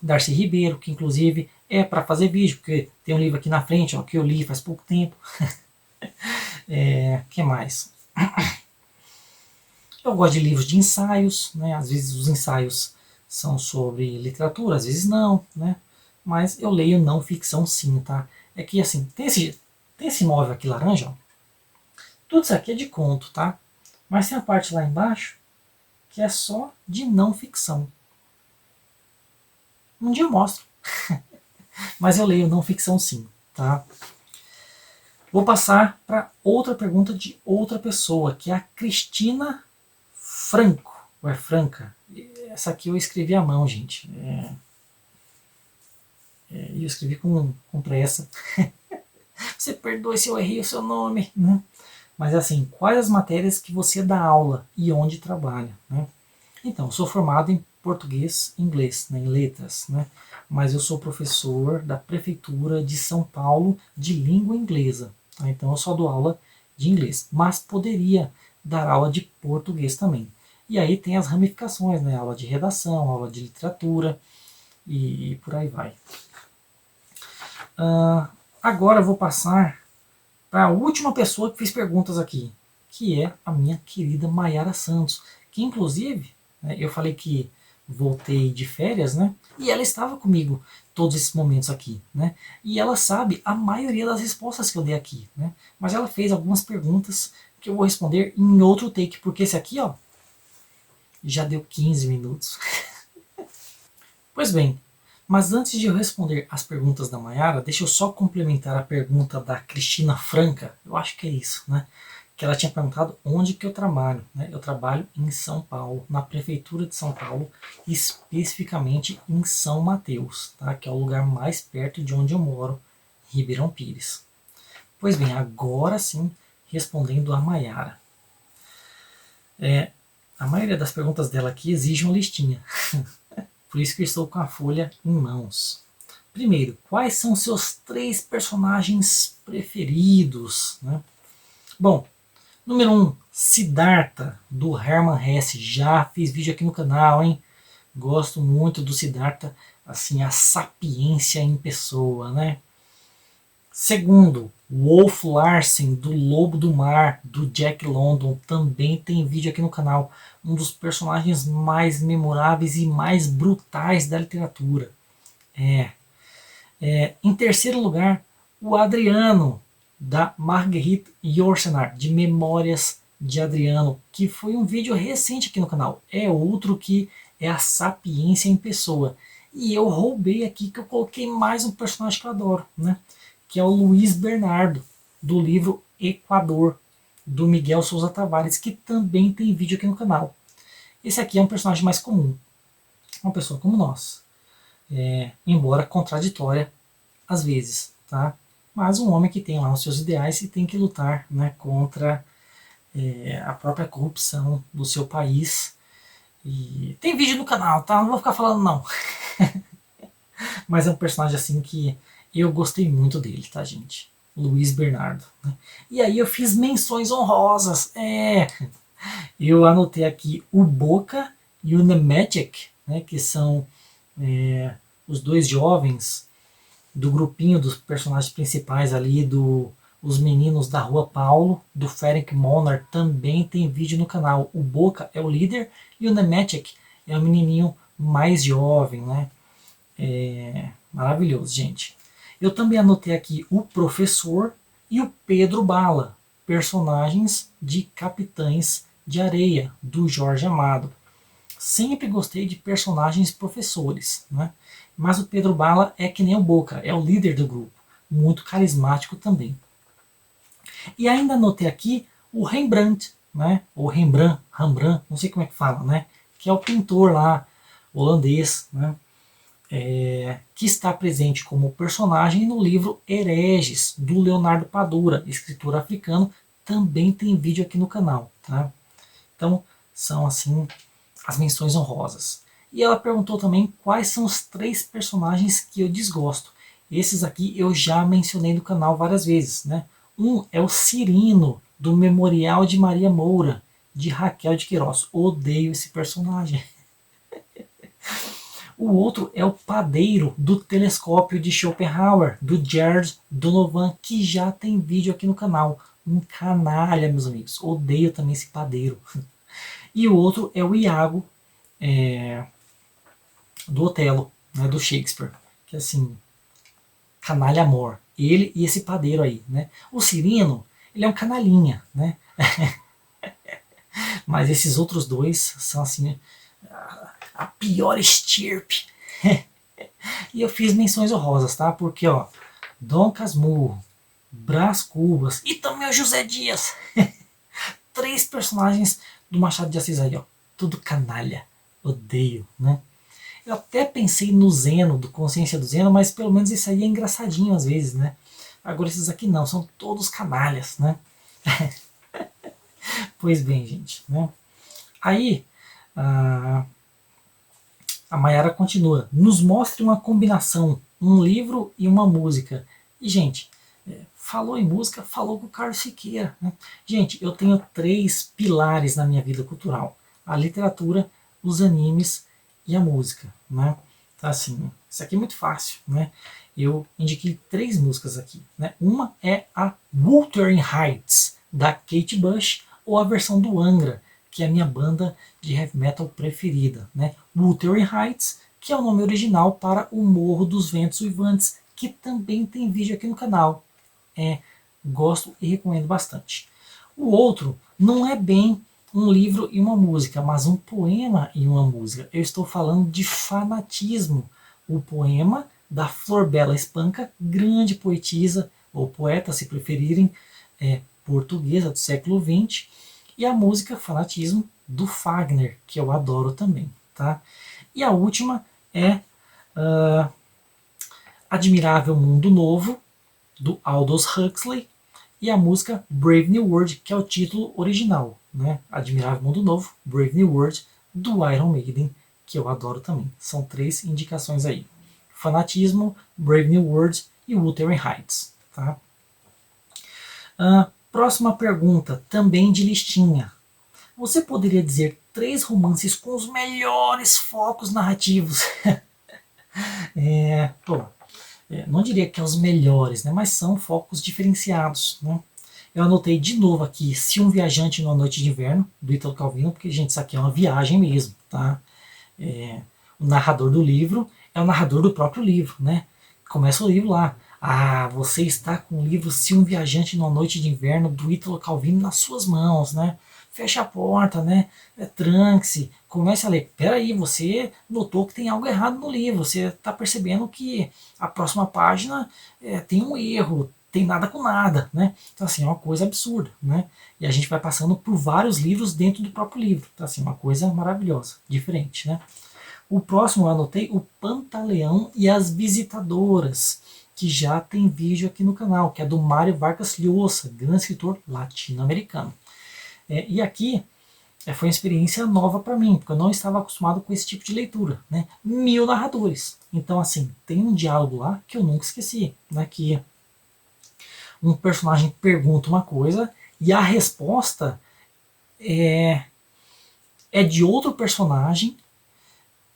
Darcy Ribeiro, que inclusive é para fazer vídeo, porque tem um livro aqui na frente ó, que eu li faz pouco tempo. Que mais? Eu gosto de livros de ensaios, né? Às vezes os ensaios são sobre literatura, às vezes não, né? Mas eu leio não ficção sim, tá? É que assim, tem esse móvel aqui laranja, ó. Tudo isso aqui é de conto, tá? Mas tem a parte lá embaixo que é só de não ficção. Um dia eu mostro. Mas eu leio não ficção sim, tá? Vou passar para outra pergunta de outra pessoa, que é a Cristina Franco, ou é Franca. Essa aqui eu escrevi à mão, gente. E eu escrevi com pressa. Você perdoe se eu errei o seu nome. Né? Mas assim, quais as matérias que você dá aula e onde trabalha? Né? Então, eu sou formado em português e inglês, né, em letras, né? Mas eu sou professor da Prefeitura de São Paulo de língua inglesa. Tá? Então eu só dou aula de inglês, mas poderia dar aula de português também. E aí tem as ramificações, né? Aula de redação, aula de literatura e por aí vai. Agora eu vou passar para a última pessoa que fez perguntas aqui, que é a minha querida Mayara Santos, que inclusive, né, eu falei que voltei de férias, né? E ela estava comigo todos esses momentos aqui, né? E ela sabe a maioria das respostas que eu dei aqui, né? Mas ela fez algumas perguntas que eu vou responder em outro take, porque esse aqui, ó, Já deu 15 minutos. Pois bem, mas antes de eu responder as perguntas da Mayara, deixa eu só complementar a pergunta da Cristina Franca. Eu acho que é isso, né? Que ela tinha perguntado onde que eu trabalho. Né? Eu trabalho em São Paulo, na Prefeitura de São Paulo, especificamente em São Mateus, tá? Que é o lugar mais perto de onde eu moro, Ribeirão Pires. Pois bem, agora sim, respondendo a Mayara. A maioria das perguntas dela aqui exige uma listinha. Por isso que eu estou com a folha em mãos. Primeiro, quais são seus 3 personagens preferidos? Né? Bom, número 1, Siddhartha, do Hermann Hesse. Já fiz vídeo aqui no canal, hein? Gosto muito do Siddhartha, assim, a sapiência em pessoa, né? Segundo, Wolf Larsen, do Lobo do Mar, do Jack London, também tem vídeo aqui no canal. Um dos personagens mais memoráveis e mais brutais da literatura. Em terceiro lugar, o Adriano, da Marguerite Yourcenar, de Memórias de Adriano, que foi um vídeo recente aqui no canal. É outro que é a sapiência em pessoa. E eu roubei aqui que eu coloquei mais um personagem que eu adoro, né? Que é o Luiz Bernardo, do livro Equador, do Miguel Souza Tavares, que também tem vídeo aqui no canal. Esse aqui é um personagem mais comum, uma pessoa como nós, embora contraditória às vezes, tá? Mas um homem que tem lá os seus ideais e tem que lutar, né, contra a própria corrupção do seu país. E tem vídeo no canal, tá? Não vou ficar falando não. Mas é um personagem assim que eu gostei muito dele, tá, gente? Luiz Bernardo. Né? E aí eu fiz menções honrosas. Eu anotei aqui o Boca e o Nemeček, né, que são os dois jovens do grupinho dos personagens principais ali, os meninos da Rua Paulo, do Ferenc Monarch, também tem vídeo no canal. O Boca é o líder e o Nemeček é o menininho mais jovem, né? Maravilhoso, gente. Eu também anotei aqui o Professor e o Pedro Bala, personagens de Capitães de Areia, do Jorge Amado. Sempre gostei de personagens professores, né? Mas o Pedro Bala é que nem o Boca, é o líder do grupo, muito carismático também. E ainda anotei aqui o Rembrandt, né? Ou Rembrandt, não sei como é que fala, né? Que é o pintor lá, holandês, né? Que está presente como personagem no livro Hereges, do Leonardo Padura, escritor africano, também tem vídeo aqui no canal, tá? Então, são assim as menções honrosas. E ela perguntou também quais são os 3 personagens que eu desgosto. Esses aqui eu já mencionei no canal várias vezes, né? Um é o Cirino, do Memorial de Maria Moura, de Raquel de Queiroz. Odeio esse personagem. O outro é o Padeiro, do Telescópio de Schopenhauer, do Jared Donovan, que já tem vídeo aqui no canal. Um canalha, meus amigos. Odeio também esse padeiro. E o outro é o Iago, do Otelo, né, do Shakespeare. Que é assim, canalha amor. Ele e esse padeiro aí, né? O Cirino, ele é um canalinha, né? Mas esses outros dois são assim, a pior estirpe. E eu fiz menções honrosas, tá? Porque, ó, Dom Casmurro, Brás Cubas e também o José Dias. 3 personagens do Machado de Assis aí, ó. Tudo canalha. Odeio, né? Eu até pensei no Zeno, do Consciência do Zeno, mas pelo menos isso aí é engraçadinho às vezes, né? Agora esses aqui não, são todos canalhas, né? Pois bem, gente, né? Aí, a Mayara continua. Nos mostre uma combinação, um livro e uma música. E, gente, falou em música, falou com o Carlos Siqueira. Né? Gente, eu tenho 3 pilares na minha vida cultural. A literatura, os animes e a música. Né? Então, assim, isso aqui é muito fácil. Né? Eu indiquei 3 músicas aqui. Né? Uma é a Wuthering Heights, da Kate Bush, ou a versão do Angra, que é a minha banda de heavy metal preferida. Né? Wuthering Heights, que é o nome original para o Morro dos Ventos Uivantes, que também tem vídeo aqui no canal. Gosto e recomendo bastante. O outro não é bem um livro e uma música, mas um poema e uma música. Eu estou falando de Fanatismo, o poema da Flor Bela Espanca, grande poetisa, ou poeta, se preferirem, portuguesa do século XX, e a música Fanatismo, do Fagner, que eu adoro também. Tá? E a última é Admirável Mundo Novo, do Aldous Huxley, e a música Brave New World, que é o título original, né? Admirável Mundo Novo, Brave New World, do Iron Maiden, que eu adoro também. São 3 indicações aí. Fanatismo, Brave New World e Wuthering Heights. Tá? Próxima pergunta, também de listinha. Você poderia dizer 3 romances com os melhores focos narrativos? Não diria que é os melhores, né, mas são focos diferenciados. Né? Eu anotei de novo aqui Se um Viajante numa Noite de Inverno, do Ítalo Calvino, porque, gente, isso aqui é uma viagem mesmo. Tá? O narrador do livro é o narrador do próprio livro. Né? Começa o livro lá. Você está com o livro Se um Viajante numa Noite de Inverno, do Ítalo Calvino, nas suas mãos. Né? Fecha a porta, né? Tranque-se, comece a ler. Peraí, você notou que tem algo errado no livro, você está percebendo que a próxima página tem um erro, tem nada com nada, né? Então assim, é uma coisa absurda, né? E a gente vai passando por vários livros dentro do próprio livro. Então assim, uma coisa maravilhosa, diferente, né? O próximo eu anotei o Pantaleão e as Visitadoras, que já tem vídeo aqui no canal, que é do Mário Vargas Llosa, grande escritor latino-americano. E aqui foi uma experiência nova para mim, porque eu não estava acostumado com esse tipo de leitura. Né? 1000 narradores. Então, assim, tem um diálogo lá que eu nunca esqueci. Né? Que um personagem pergunta uma coisa e a resposta é de outro personagem,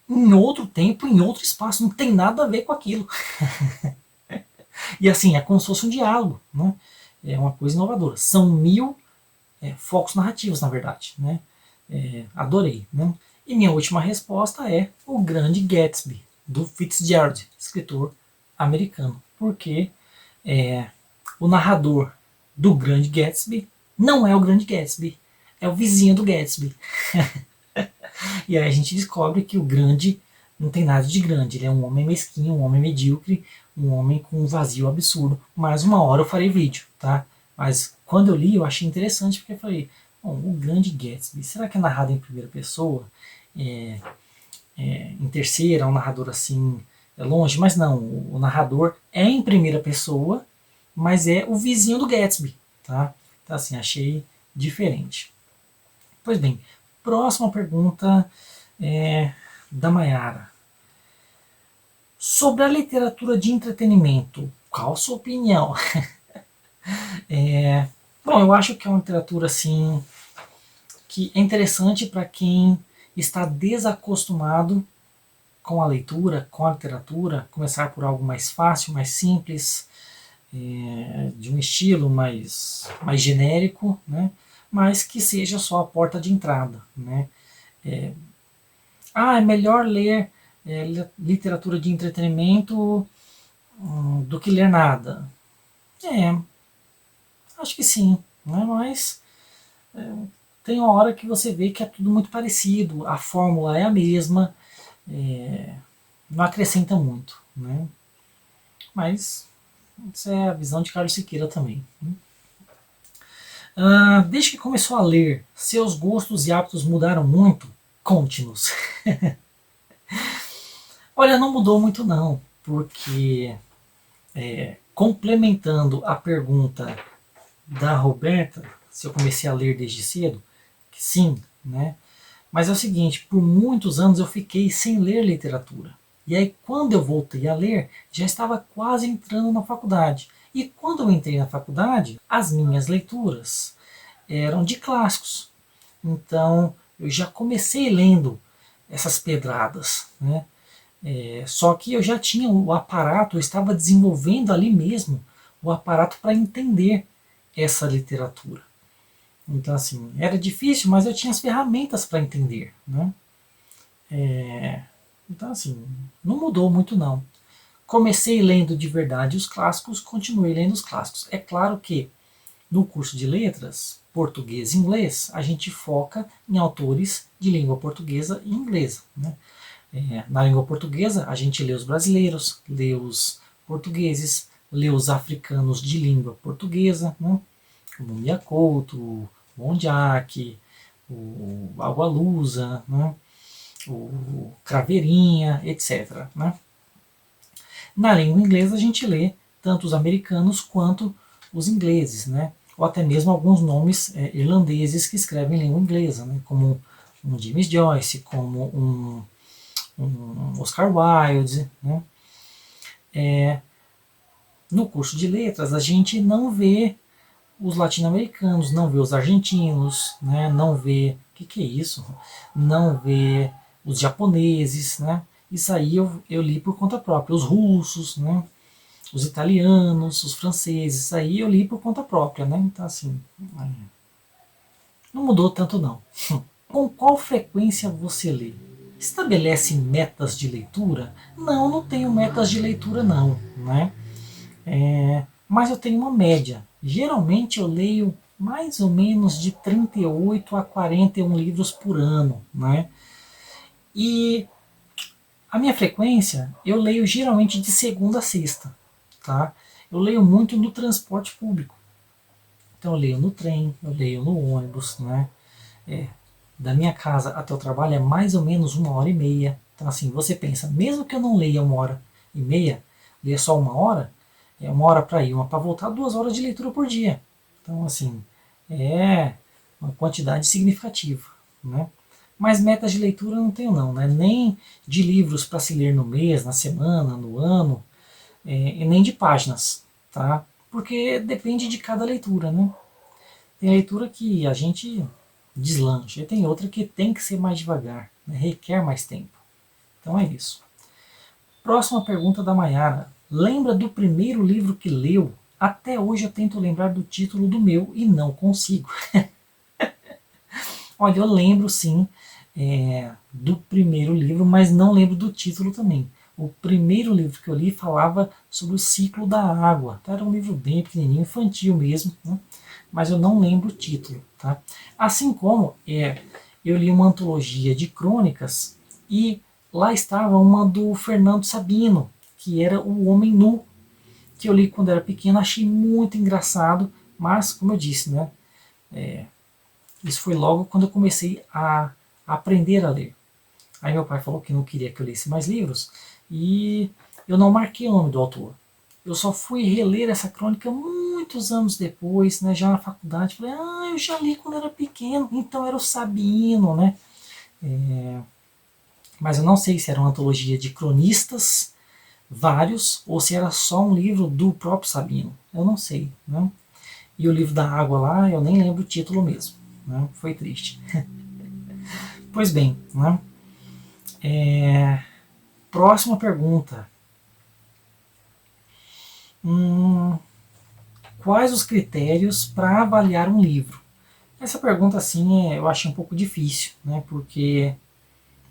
em outro tempo, em outro espaço. Não tem nada a ver com aquilo. E assim, é como se fosse um diálogo. Né? É uma coisa inovadora. São 1000 focos narrativos, na verdade. Né? Adorei. Né? E minha última resposta é O Grande Gatsby, do Fitzgerald, escritor americano. Porque o narrador do Grande Gatsby não é o Grande Gatsby, é o vizinho do Gatsby. E aí a gente descobre que o grande não tem nada de grande, ele é um homem mesquinho, um homem medíocre, um homem com um vazio absurdo. Mas uma hora eu farei vídeo, tá? Mas quando eu li eu achei interessante porque eu falei, bom, o Grande Gatsby, será que é narrado em primeira pessoa? Em terceira, um narrador assim longe? Mas não, o narrador é em primeira pessoa, mas é o vizinho do Gatsby, tá? Então assim, achei diferente. Pois bem, próxima pergunta da Maiara. Sobre a literatura de entretenimento, qual a sua opinião? Bom, eu acho que é uma literatura assim que é interessante para quem está desacostumado com a leitura, com a literatura, começar por algo mais fácil, mais simples, de um estilo mais genérico, né? Mas que seja só a porta de entrada. Né? É melhor ler literatura de entretenimento do que ler nada. Acho que sim, né? Mas tem uma hora que você vê que é tudo muito parecido, a fórmula é a mesma, não acrescenta muito. Né? Mas essa é a visão de Carlos Siqueira também. Né? Desde que começou a ler, seus gostos e hábitos mudaram muito? Conte-nos. Olha, não mudou muito não, porque complementando a pergunta da Roberta, se eu comecei a ler desde cedo, sim, né? Mas é o seguinte, por muitos anos eu fiquei sem ler literatura. E aí quando eu voltei a ler, já estava quase entrando na faculdade. E quando eu entrei na faculdade, as minhas leituras eram de clássicos. Então eu já comecei lendo essas pedradas, né? Só que eu já tinha o aparato, eu estava desenvolvendo ali mesmo o aparato para entender essa literatura. Então, assim, era difícil, mas eu tinha as ferramentas para entender. Né? Então, assim, não mudou muito não. Comecei lendo de verdade os clássicos, continuei lendo os clássicos. É claro que no curso de letras, português e inglês, a gente foca em autores de língua portuguesa e inglesa, né? Na língua portuguesa, a gente lê os brasileiros, lê os portugueses, lê os africanos de língua portuguesa, né? Como Mia Couto, o Mondiak, o Agualusa, né? O Craveirinha, etc. Né? Na língua inglesa, a gente lê tanto os americanos quanto os ingleses, né? Ou até mesmo alguns nomes irlandeses que escrevem em língua inglesa, né? Como um James Joyce, como um Oscar Wilde. Né? No curso de letras, a gente não vê os latino-americanos, não vê os argentinos, né? Não vê, o que é isso? Não vê os japoneses, né? Isso aí eu li por conta própria, os russos, né? Os italianos, os franceses, isso aí eu li por conta própria, né? Então assim, não mudou tanto não. Com qual frequência você lê? Estabelece metas de leitura? Não, não tenho metas de leitura não, né? Mas eu tenho uma média. Geralmente eu leio mais ou menos de 38 a 41 livros por ano, né? E a minha frequência, eu leio geralmente de segunda a sexta, tá? Eu leio muito no transporte público. Então eu leio no trem, eu leio no ônibus, né? Da minha casa até o trabalho é mais ou menos 1 hora e meia. Então assim, você pensa, mesmo que eu não leia 1 hora e meia, leia só 1 hora, é 1 hora para ir, 1 para voltar, 2 horas de leitura por dia. Então assim, é uma quantidade significativa, né? Mas metas de leitura eu não tenho não, né? Nem de livros para se ler no mês, na semana, no ano, e nem de páginas, tá? Porque depende de cada leitura, né? Tem leitura que a gente deslancha, e tem outra que tem que ser mais devagar, né? Requer mais tempo. Então é isso. Próxima pergunta da Mayara. Lembra do primeiro livro que leu? Até hoje eu tento lembrar do título do meu e não consigo. Olha, eu lembro sim do primeiro livro, mas não lembro do título também. O primeiro livro que eu li falava sobre o ciclo da água. Então, era um livro bem pequenininho, infantil mesmo, né? Mas eu não lembro o título. Tá? Assim como eu li uma antologia de crônicas e lá estava uma do Fernando Sabino, que era O Homem Nu, que eu li quando era pequeno, achei muito engraçado, mas como eu disse, né, isso foi logo quando eu comecei a aprender a ler. Aí meu pai falou que não queria que eu lesse mais livros e eu não marquei o nome do autor. Eu só fui reler essa crônica muitos anos depois, né, já na faculdade. Falei, eu já li quando era pequeno, então era o Sabino, né? Mas eu não sei se era uma antologia de cronistas, vários, ou se era só um livro do próprio Sabino. Eu não sei, né? E o livro da água lá, eu nem lembro o título mesmo. Né? Foi triste. Pois bem, né? Próxima pergunta. Quais os critérios para avaliar um livro? Essa pergunta, assim, eu achei um pouco difícil, né? Porque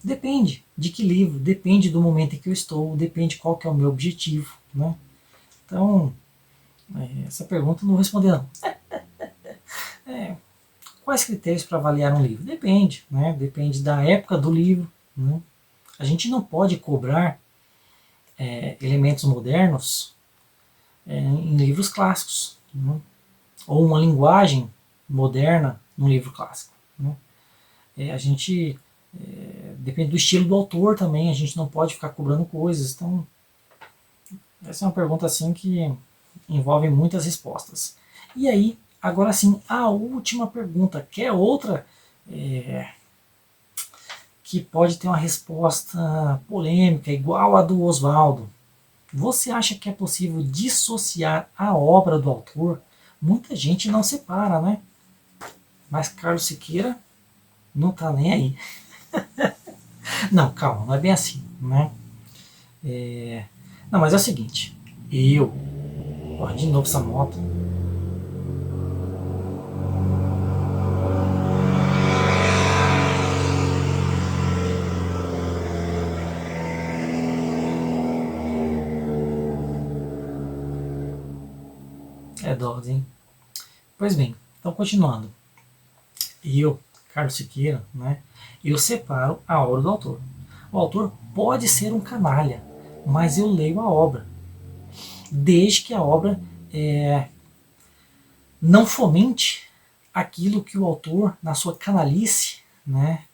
depende de que livro, depende do momento em que eu estou, depende qual que é o meu objetivo, né? Então, essa pergunta eu não vou responder não. Quais critérios para avaliar um livro? Depende, né? Depende da época do livro, né? A gente não pode cobrar elementos modernos em livros clássicos, né? Ou uma linguagem moderna num livro clássico. Né? A gente depende do estilo do autor também, a gente não pode ficar cobrando coisas. Então, essa é uma pergunta assim que envolve muitas respostas. E aí, agora sim, a última pergunta, que é outra que pode ter uma resposta polêmica, igual a do Oswaldo. Você acha que é possível dissociar a obra do autor? Muita gente não separa, né? Mas Carlos Siqueira não tá nem aí. Não, calma, não é bem assim, né? Não, mas é o seguinte. Ó, de novo essa moto. É dose, hein? Pois bem, então continuando. eu, Carlos Siqueira, né, eu separo a obra do autor. O autor pode ser um canalha, mas eu leio a obra, desde que a obra não fomente aquilo que o autor, na sua canalice, né,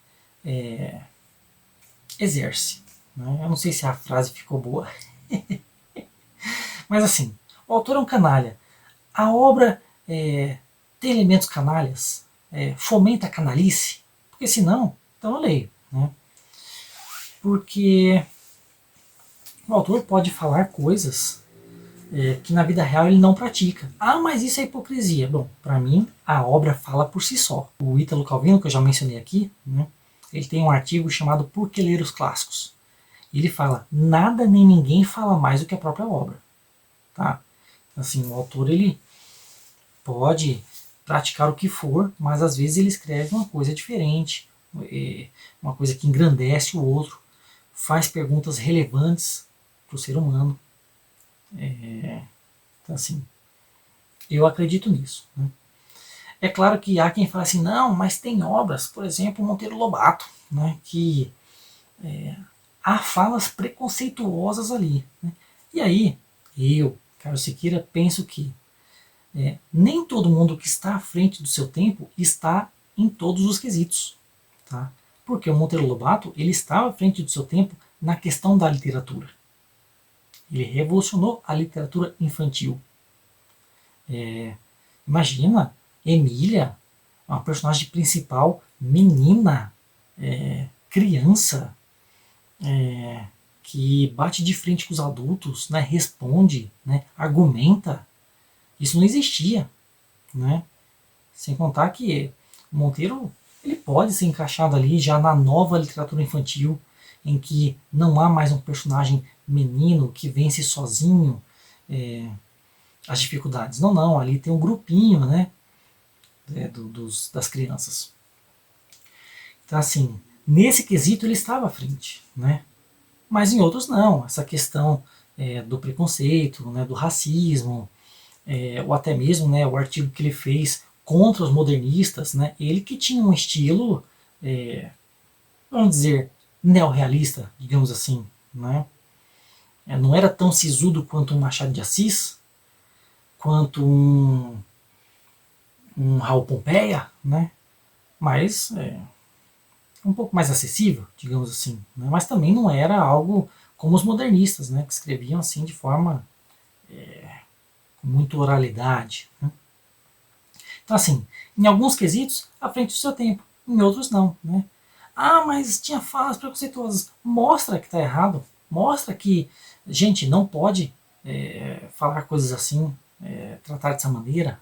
exerce. Né? Eu não sei se a frase ficou boa, mas assim, o autor é um canalha. A obra tem elementos canalhas, fomenta a canalice, porque senão, então eu leio. Né? Porque o autor pode falar coisas que na vida real ele não pratica. Ah, mas isso é hipocrisia. Bom, para mim, a obra fala por si só. O Ítalo Calvino, que eu já mencionei aqui, né, ele tem um artigo chamado Por que ler os clássicos? Ele fala, nada nem ninguém fala mais do que a própria obra. Tá? Assim, o autor ele pode praticar o que for, mas às vezes ele escreve uma coisa diferente, uma coisa que engrandece o outro, faz perguntas relevantes para o ser humano. Então, assim, eu acredito nisso. Né? É claro que há quem fale assim, não, mas tem obras, por exemplo, Monteiro Lobato, né, que há falas preconceituosas ali. Né? E aí, eu, Carlos Siqueira, penso que nem todo mundo que está à frente do seu tempo está em todos os quesitos. Tá? Porque o Monteiro Lobato ele estava à frente do seu tempo na questão da literatura. Ele revolucionou a literatura infantil. Imagina Emília, uma personagem principal, menina, criança, que bate de frente com os adultos, né, responde, né, argumenta. Isso não existia. Né? Sem contar que o Monteiro ele pode ser encaixado ali já na nova literatura infantil, em que não há mais um personagem menino que vence sozinho as dificuldades. Não, não, ali tem um grupinho, né, das crianças. Então, assim, nesse quesito ele estava à frente, né? Mas em outros não. Essa questão do preconceito, né, do racismo, ou até mesmo né, o artigo que ele fez contra os modernistas, né, ele que tinha um estilo, vamos dizer, neorrealista, digamos assim. Né? Não era tão sisudo quanto um Machado de Assis, quanto um Raul Pompeia, né? Mas um pouco mais acessível, digamos assim. Né? Mas também não era algo como os modernistas, né? Que escreviam assim de forma com muita oralidade. Né? Então, assim, em alguns quesitos, à frente do seu tempo, em outros não. Né? Ah, mas tinha falas preconceituosas. Mostra que está errado. Mostra que, gente, não pode falar coisas assim, tratar dessa maneira.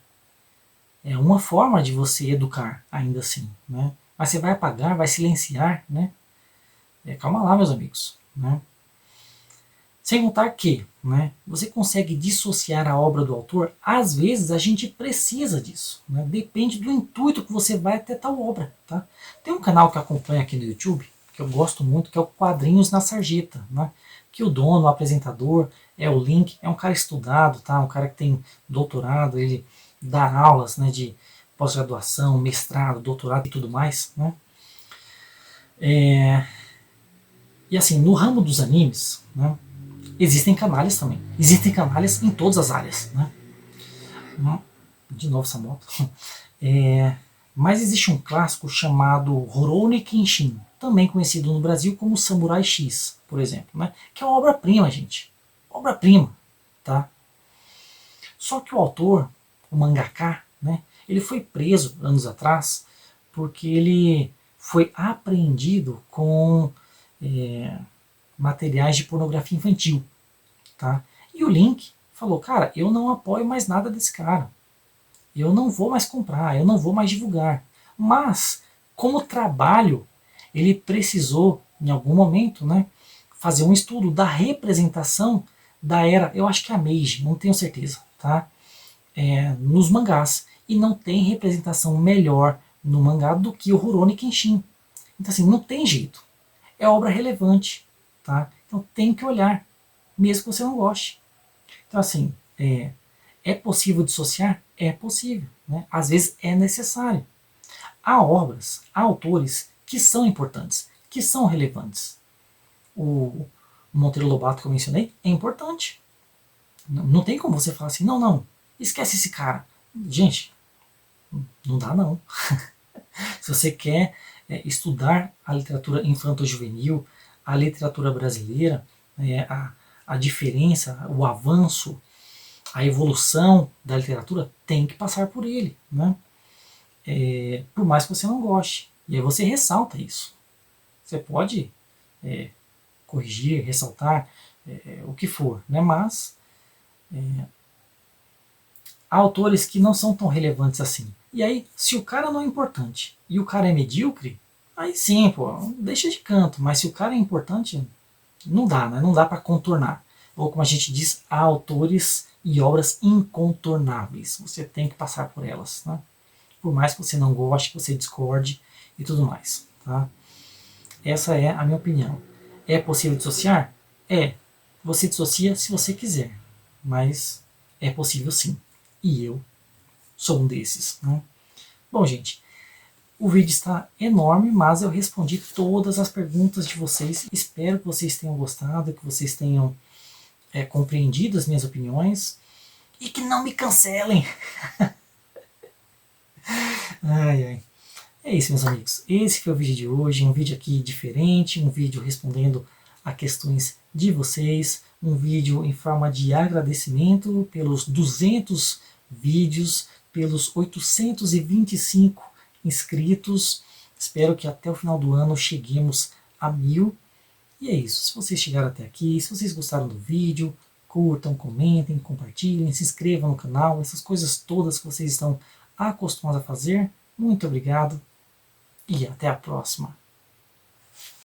É uma forma de você educar, ainda assim. Né? Mas você vai apagar, vai silenciar. Né? Calma lá, meus amigos. Né? Sem contar que você consegue dissociar a obra do autor, às vezes a gente precisa disso. Né? Depende do intuito que você vai até tal obra. Tá? Tem um canal que eu acompanho aqui no YouTube, que eu gosto muito, que é o Quadrinhos na Sarjeta. Né? Que o dono, o apresentador, é o Link, é um cara estudado, tá? Um cara que tem doutorado, ele dá aulas de pós-graduação, mestrado, doutorado e tudo mais. Né? E assim, no ramo dos animes, né? Existem canalhas também. Existem canalhas em todas as áreas. Né? De novo essa moto. Mas existe um clássico chamado Rurouni Kenshin, também conhecido no Brasil como Samurai X, por exemplo. Né? Que é uma obra-prima, gente. Obra-prima. Tá? Só que o autor, o mangaka, né, ele foi preso anos atrás porque ele foi apreendido com materiais de pornografia infantil. Tá? E o Link falou, cara, eu não apoio mais nada desse cara. Eu não vou mais comprar, eu não vou mais divulgar. Mas, como trabalho, ele precisou, em algum momento, né, fazer um estudo da representação da era, eu acho que é a Meiji, não tenho certeza, tá? Nos mangás. E não tem representação melhor no mangá do que o Rurouni Kenshin. Então, assim, não tem jeito. É obra relevante, tá? Então tem que olhar, mesmo que você não goste. Então, assim, é possível dissociar? É possível. Né? Às vezes é necessário. há obras, há autores que são importantes, que são relevantes. O Monteiro Lobato que eu mencionei é importante. Não tem como você falar assim, não, não, esquece esse cara. Gente, não dá não. Se você quer estudar a literatura infanto-juvenil, a literatura brasileira, a diferença, o avanço, a evolução da literatura, tem que passar por ele, né? Por mais que você não goste. E aí você ressalta isso. Você pode corrigir, ressaltar o que for, né? Mas há autores que não são tão relevantes assim. E aí, se o cara não é importante e o cara é medíocre, aí sim, pô, deixa de canto. Mas se o cara é importante, não dá, né? Não dá para contornar. Ou como a gente diz, há autores e obras incontornáveis. Você tem que passar por elas, né? Por mais que você não goste, que você discorde e tudo mais, tá? Essa é a minha opinião. É possível dissociar? É. Você dissocia se você quiser, mas é possível sim. E eu sou um desses, né? Bom, gente, o vídeo está enorme, mas eu respondi todas as perguntas de vocês. Espero que vocês tenham gostado, que vocês tenham compreendido as minhas opiniões e que não me cancelem. Ai, ai. É isso, meus amigos. Esse foi o vídeo de hoje, um vídeo aqui diferente, um vídeo respondendo a questões de vocês, um vídeo em forma de agradecimento pelos 200 vídeos, pelos 825 inscritos. Espero que até o final do ano cheguemos a 1000. E é isso. Se vocês chegaram até aqui, se vocês gostaram do vídeo, curtam, comentem, compartilhem, se inscrevam no canal, essas coisas todas que vocês estão acostumados a fazer. Muito obrigado e até a próxima.